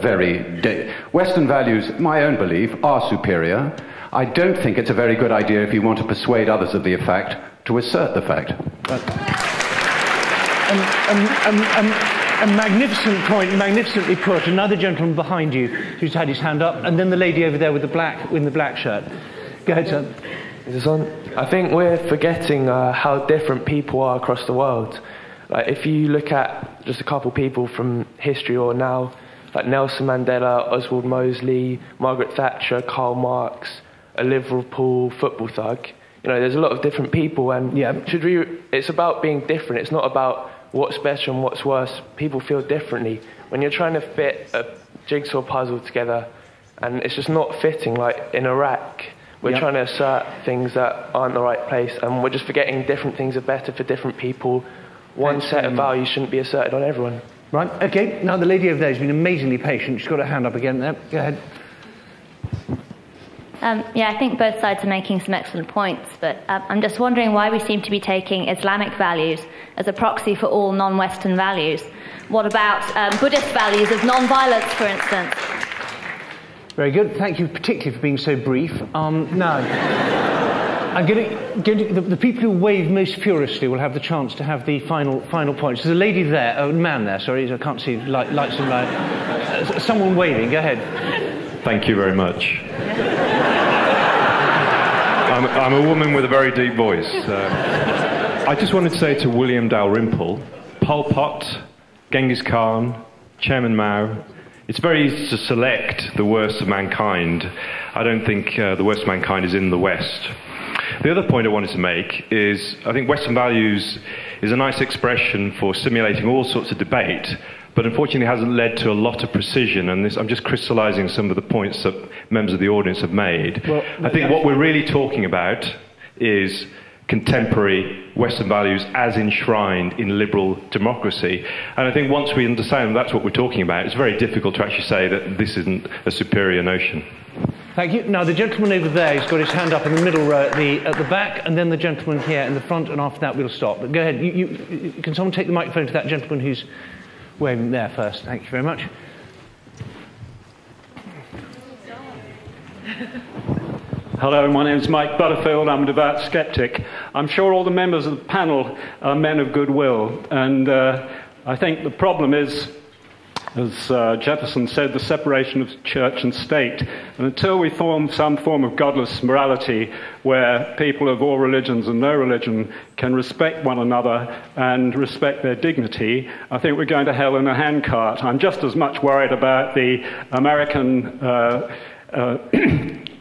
Western values, my own belief, are superior. I don't think it's a very good idea if you want to persuade others of the fact to assert the fact. A magnificent point, magnificently put. Another gentleman behind you who's had his hand up, and then the lady over there with the black shirt. Go ahead, sir. Is this on? I think we're forgetting how different people are across the world. Like, if you look at just a couple people from history or now, like Nelson Mandela, Oswald Mosley, Margaret Thatcher, Karl Marx, a Liverpool football thug. You know, there's a lot of different people, and it's about being different. It's not about what's better and what's worse. People feel differently. When you're trying to fit a jigsaw puzzle together, and it's just not fitting, like in Iraq, we're trying to assert things that aren't the right place, and we're just forgetting different things are better for different people. One set of values shouldn't be asserted on everyone. Right, okay. Now the lady over there has been amazingly patient. She's got her hand up again there. Go ahead. I think both sides are making some excellent points, but I'm just wondering why we seem to be taking Islamic values as a proxy for all non-Western values. What about Buddhist values of non-violence, for instance? Very good. Thank you particularly for being so brief. Now, I'm going to the people who wave most furiously will have the chance to have the final points. There's a lady there, a man there, sorry, I can't see lights and light. Someone waving, go ahead. Thank you very much. I'm a woman with a very deep voice. I just wanted to say to William Dalrymple, Pol Pot, Genghis Khan, Chairman Mao, it's very easy to select the worst of mankind. I don't think the worst of mankind is in the West. The other point I wanted to make is I think Western values is a nice expression for stimulating all sorts of debate, but unfortunately hasn't led to a lot of precision, and I'm just crystallising some of the points that members of the audience have made. Well, I think what we're really talking about is contemporary Western values as enshrined in liberal democracy. And I think once we understand that's what we're talking about, it's very difficult to actually say that this isn't a superior notion. Thank you. Now, the gentleman over there has got his hand up in the middle row at the back, and then the gentleman here in the front, and after that we'll stop. But go ahead. Can someone take the microphone to that gentleman who's waving there first? Thank you very much. Hello, my name is Mike Butterfield. I'm a devout skeptic. I'm sure all the members of the panel are men of goodwill, and I think the problem is, as Jefferson said, the separation of church and state. And until we form some form of godless morality where people of all religions and no religion can respect one another and respect their dignity, I think we're going to hell in a handcart. I'm just as much worried about the American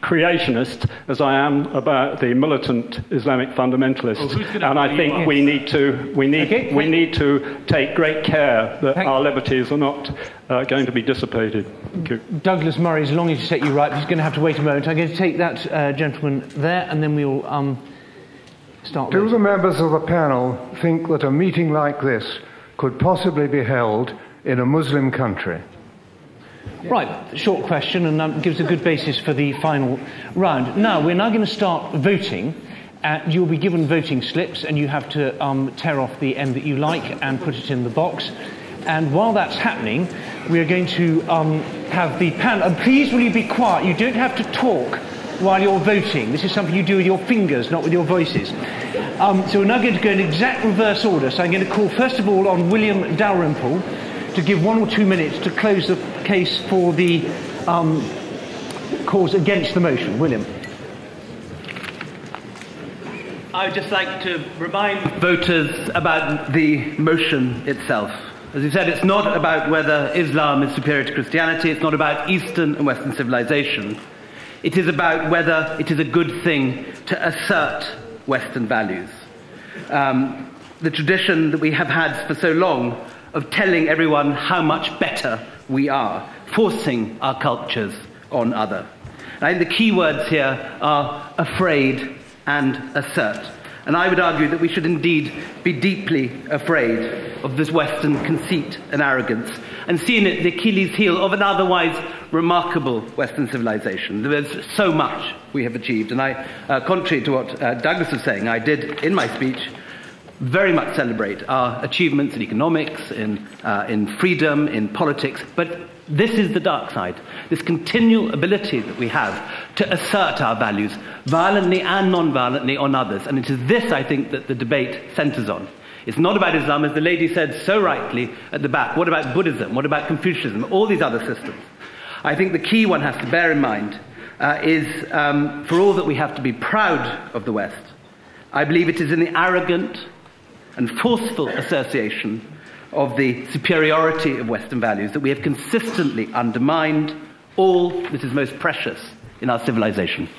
creationist as I am about the militant Islamic fundamentalists, and I think we need to take great care that our liberties are not going to be dissipated. Thank you. Douglas Murray's longing to set you right, but he's going to have to wait a moment. I'm going to take that gentleman there, and then we'll start. Do the members of the panel think that a meeting like this could possibly be held in a Muslim country? Right, short question, and gives a good basis for the final round. Now, we're now going to start voting. You'll be given voting slips, and you have to tear off the end that you like and put it in the box. And while that's happening, we are going to have the panel. And please, will you be quiet? You don't have to talk while you're voting. This is something you do with your fingers, not with your voices. So we're now going to go in exact reverse order. So I'm going to call, first of all, on William Dalrymple to give 1 or 2 minutes to close the case for the cause against the motion. William. I would just like to remind voters about the motion itself. As you said, it's not about whether Islam is superior to Christianity. It's not about Eastern and Western civilization. It is about whether it is a good thing to assert Western values. The tradition that we have had for so long of telling everyone how much better we are, forcing our cultures on others. I think the key words here are afraid and assert. And I would argue that we should indeed be deeply afraid of this Western conceit and arrogance, and see in it the Achilles heel of an otherwise remarkable Western civilization. There's so much we have achieved, and I, contrary to what Douglas was saying, I did in my speech very much celebrate our achievements in economics, in freedom, in politics, but this is the dark side, this continual ability that we have to assert our values violently and non-violently on others. And it is this, I think, that the debate centers on. It's not about Islam, as the lady said so rightly at the back. What about Buddhism? What about Confucianism? All these other systems. I think the key one has to bear in mind is, for all that we have to be proud of the West, I believe it is in the arrogant and forceful association of the superiority of Western values that we have consistently undermined all that is most precious in our civilization.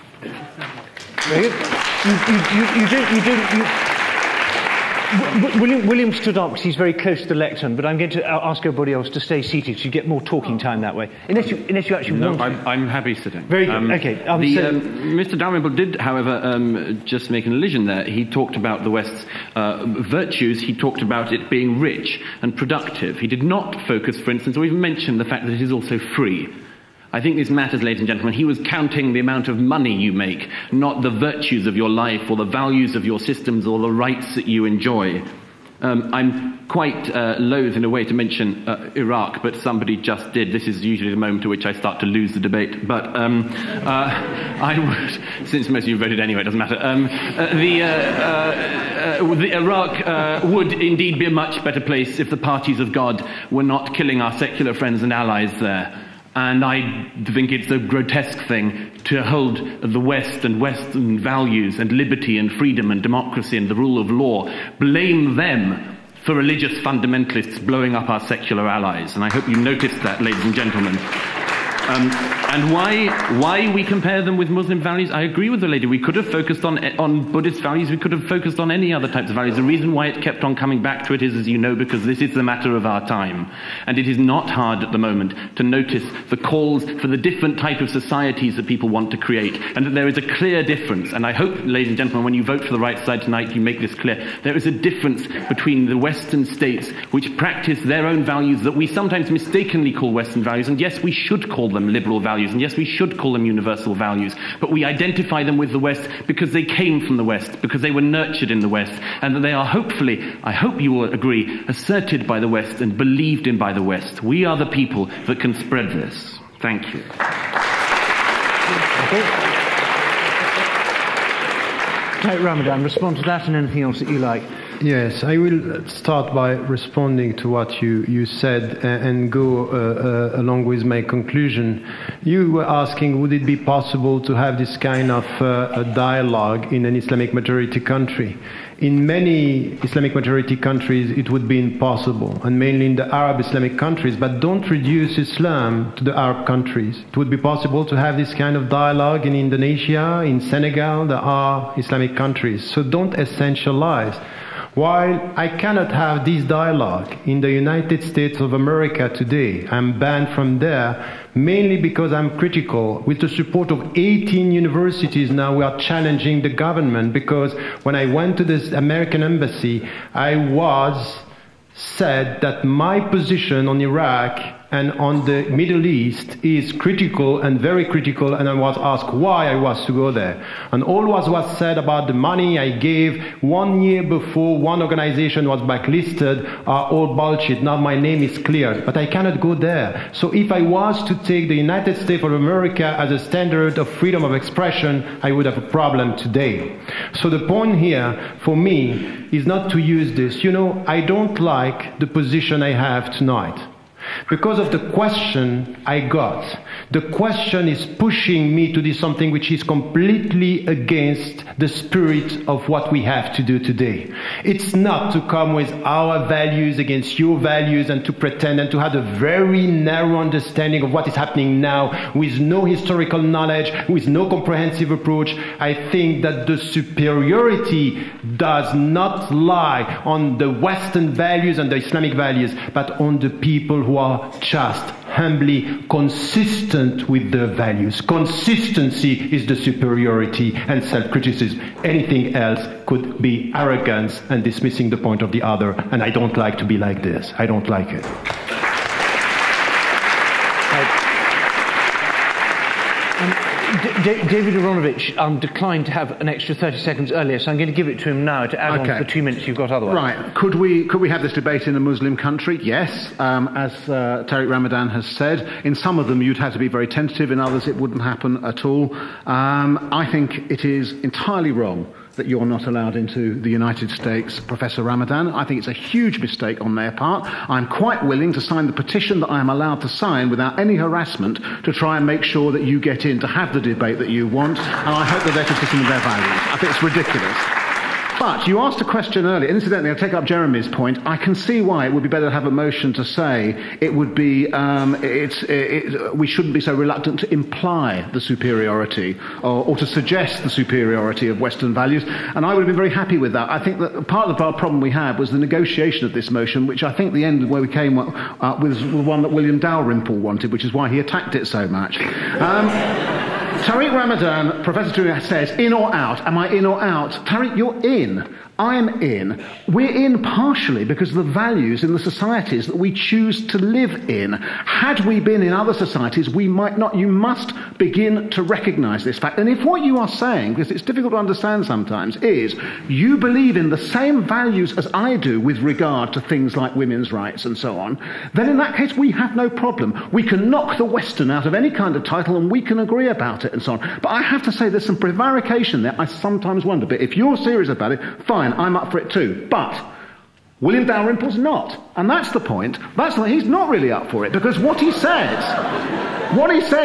William stood up because he's very close to the lectern, but I'm going to ask everybody else to stay seated so you get more talking time that way. Unless you actually want to. I'm happy sitting. Very good. Okay. Mr. Dalrymple did, however, just make an allusion there. He talked about the West's virtues. He talked about it being rich and productive. He did not focus, for instance, or even mention the fact that it is also free. I think this matters, ladies and gentlemen. He was counting the amount of money you make, not the virtues of your life or the values of your systems or the rights that you enjoy. I'm quite loath in a way to mention Iraq, but somebody just did. This is usually the moment at which I start to lose the debate. But I would, since most of you voted anyway, it doesn't matter. Iraq would indeed be a much better place if the parties of God were not killing our secular friends and allies there. And I think it's a grotesque thing to hold the West and Western values and liberty and freedom and democracy and the rule of law, blame them for religious fundamentalists blowing up our secular allies. And I hope you noticed that, ladies and gentlemen. And why we compare them with Muslim values? I agree with the lady. We could have focused on Buddhist values. We could have focused on any other types of values. The reason why it kept on coming back to it is, as you know, because this is the matter of our time. And it is not hard at the moment to notice the calls for the different type of societies that people want to create. And that there is a clear difference. And I hope, ladies and gentlemen, when you vote for the right side tonight, you make this clear. There is a difference between the Western states, which practice their own values that we sometimes mistakenly call Western values. And yes, we should call them liberal values, and yes, we should call them universal values, but we identify them with the West because they came from the West, because they were nurtured in the West, and that they are hopefully, I hope you will agree, asserted by the West and believed in by the West. We are the people that can spread this. Thank you. Take Ramadan, respond to that and anything else that you like. Yes, I will start by responding to what you said and go along with my conclusion. You were asking, would it be possible to have this kind of a dialogue in an Islamic majority country? In many Islamic majority countries, it would be impossible, and mainly in the Arab Islamic countries, but don't reduce Islam to the Arab countries. It would be possible to have this kind of dialogue in Indonesia, in Senegal. There are Islamic countries, so don't essentialize. While I cannot have this dialogue in the United States of America today, I'm banned from there, mainly because I'm critical. With the support of 18 universities now, we are challenging the government, because when I went to this American embassy, I was said that my position on Iraq and on the Middle East is critical and very critical, and I was asked why I was to go there. And all was said about the money I gave 1 year before one organization was blacklisted are all bullshit. Now my name is cleared, but I cannot go there. So if I was to take the United States of America as a standard of freedom of expression, I would have a problem today. So the point here for me is not to use this. You know, I don't like the position I have tonight. because of the question I got. The question is pushing me to do something which is completely against the spirit of what we have to do today. It's not to come with our values against your values and to pretend and to have a very narrow understanding of what is happening now with no historical knowledge, with no comprehensive approach. I think that the superiority does not lie on the Western values and the Islamic values, but on the people who are just, humbly consistent with their values. Consistency is the superiority and self-criticism. Anything else could be arrogance and dismissing the point of the other, and I don't like to be like this. I don't like it. David Aronovich declined to have an extra 30 seconds earlier, so I'm going to give it to him now to add on to the 2 minutes you've got otherwise. Right. Could we have this debate in a Muslim country? Yes. As Tariq Ramadan has said, in some of them you'd have to be very tentative, in others it wouldn't happen at all. I think it is entirely wrong that you're not allowed into the United States, Professor Ramadan. I think it's a huge mistake on their part. I'm quite willing to sign the petition that I am allowed to sign without any harassment to try and make sure that you get in to have the debate that you want, and I hope that they're consistent with their values. I think it's ridiculous. But you asked a question earlier. Incidentally, I'll take up Jeremy's point. I can see why it would be better to have a motion to say it would be we shouldn't be so reluctant to imply the superiority or to suggest the superiority of Western values. And I would have been very happy with that. I think that part of our problem we had was the negotiation of this motion, which I think the end where we came was the one that William Dalrymple wanted, which is why he attacked it so much. Tariq Ramadan, Professor Tariq says, in or out? Am I in or out? Tariq, you're in. I am in. We're in partially because of the values in the societies that we choose to live in. Had we been in other societies, we might not. You must begin to recognise this fact. And if what you are saying, because it's difficult to understand sometimes, is you believe in the same values as I do with regard to things like women's rights and so on, then in that case we have no problem. We can knock the Western out of any kind of title and we can agree about it and so on. But I have to say there's some prevarication there. I sometimes wonder, but if you're serious about it, fine, I'm up for it too. But William Dalrymple's not. And that's the point. He's not really up for it, because what he says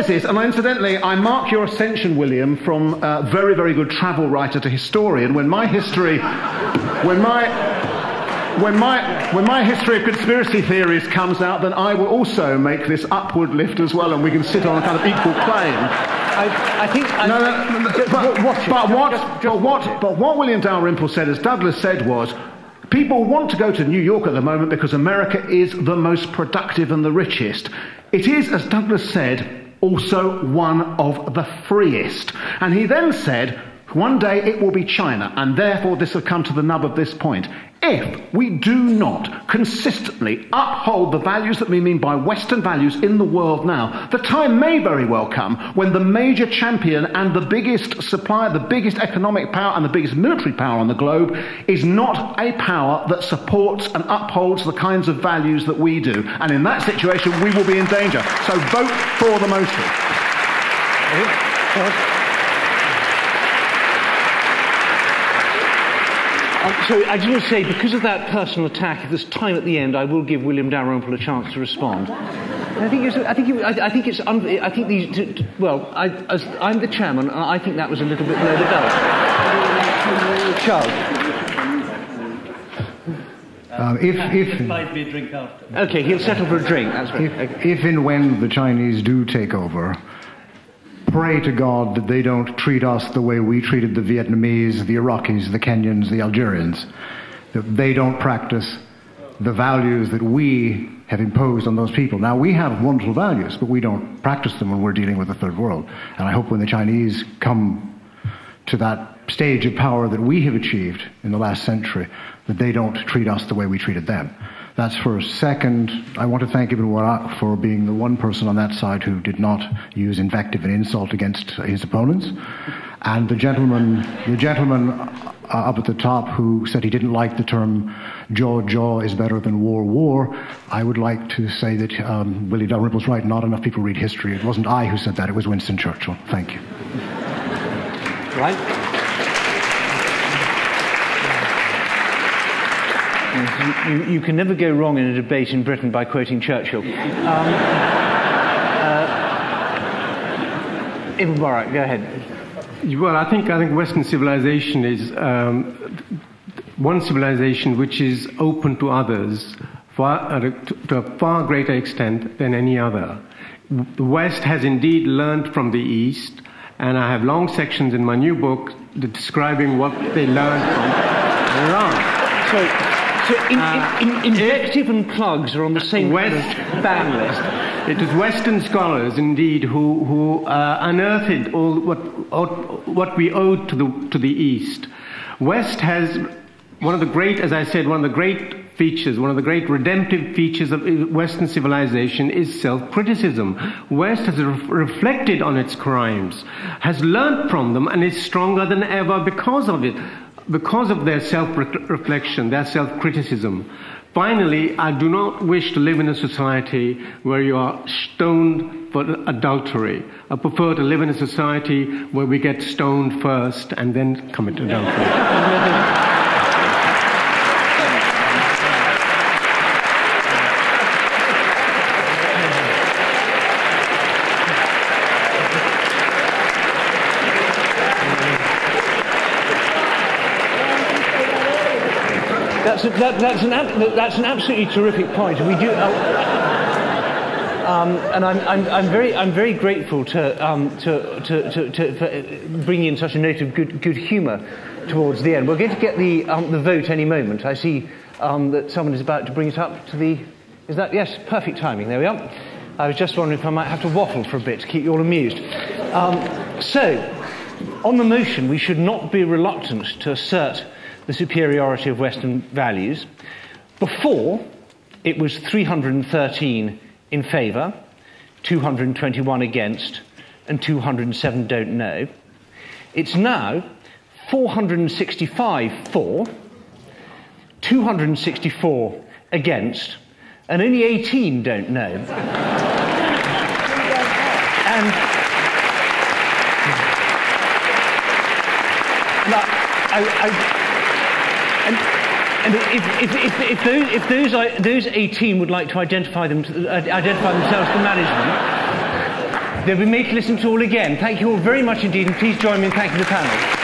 is, and incidentally, I mark your ascension, William, from very, very good travel writer to historian. When my history of conspiracy theories comes out, then I will also make this upward lift as well, and we can sit on a kind of equal plane. But what William Dalrymple said, as Douglas said, was people want to go to New York at the moment because America is the most productive and the richest. It is, as Douglas said, also one of the freest. And he then said, one day it will be China, and therefore this will come to the nub of this point. If we do not consistently uphold the values that we mean by Western values in the world now, the time may very well come when the major champion and the biggest supplier, the biggest economic power and the biggest military power on the globe is not a power that supports and upholds the kinds of values that we do. And in that situation, we will be in danger. So vote for the motion. So I just want to say, because of that personal attack, if there's time at the end, I will give William Dalrymple a chance to respond. I'm the chairman, and I think that was a little bit below the belt. Charles. Buys me a drink after. Okay, he'll settle for a drink. That's right. If and when the Chinese do take over, pray to God that they don't treat us the way we treated the Vietnamese, the Iraqis, the Kenyans, the Algerians. That they don't practice the values that we have imposed on those people. Now, we have wonderful values, but we don't practice them when we're dealing with the third world. And I hope when the Chinese come to that stage of power that we have achieved in the last century, that they don't treat us the way we treated them. That's first. Second, I want to thank Ibn Waraq for being the one person on that side who did not use invective and insult against his opponents. And the gentleman up at the top who said he didn't like the term jaw is better than war. I would like to say that Willie Dalrymple's right. Not enough people read history. It wasn't I who said that. It was Winston Churchill. Thank you. Right. You can never go wrong in a debate in Britain by quoting Churchill. Ibn Mubarak, go ahead. Well, I think Western civilization is one civilization which is open to others to a far greater extent than any other. The West has indeed learned from the East, and I have long sections in my new book describing what they learned from Iran. So invective and plugs are on the same ban list. It is Western scholars, indeed, who unearthed all what we owed to the East. West has one of the great, as I said, one of the great features, one of the great redemptive features of Western civilization is self-criticism. West has reflected on its crimes, has learned from them, and is stronger than ever because of it, because of their self-reflection, their self-criticism. Finally, I do not wish to live in a society where you are stoned for adultery. I prefer to live in a society where we get stoned first and then commit adultery. That's an absolutely terrific point. We do, and I'm very grateful to for bringing in such a note of good humour towards the end. We're going to get the vote any moment. I see that someone is about to bring it up to the. Is that yes? Perfect timing. There we are. I was just wondering if I might have to waffle for a bit to keep you all amused. So, on the motion, we should not be reluctant to assert the superiority of Western values. Before, it was 313 in favour, 221 against, and 207 don't know. It's now 465 for, 264 against, and only 18 don't know. And if those 18 would like to identify themselves to management, they'll be made to listen to all again. Thank you all very much indeed, and please join me in thanking the panel.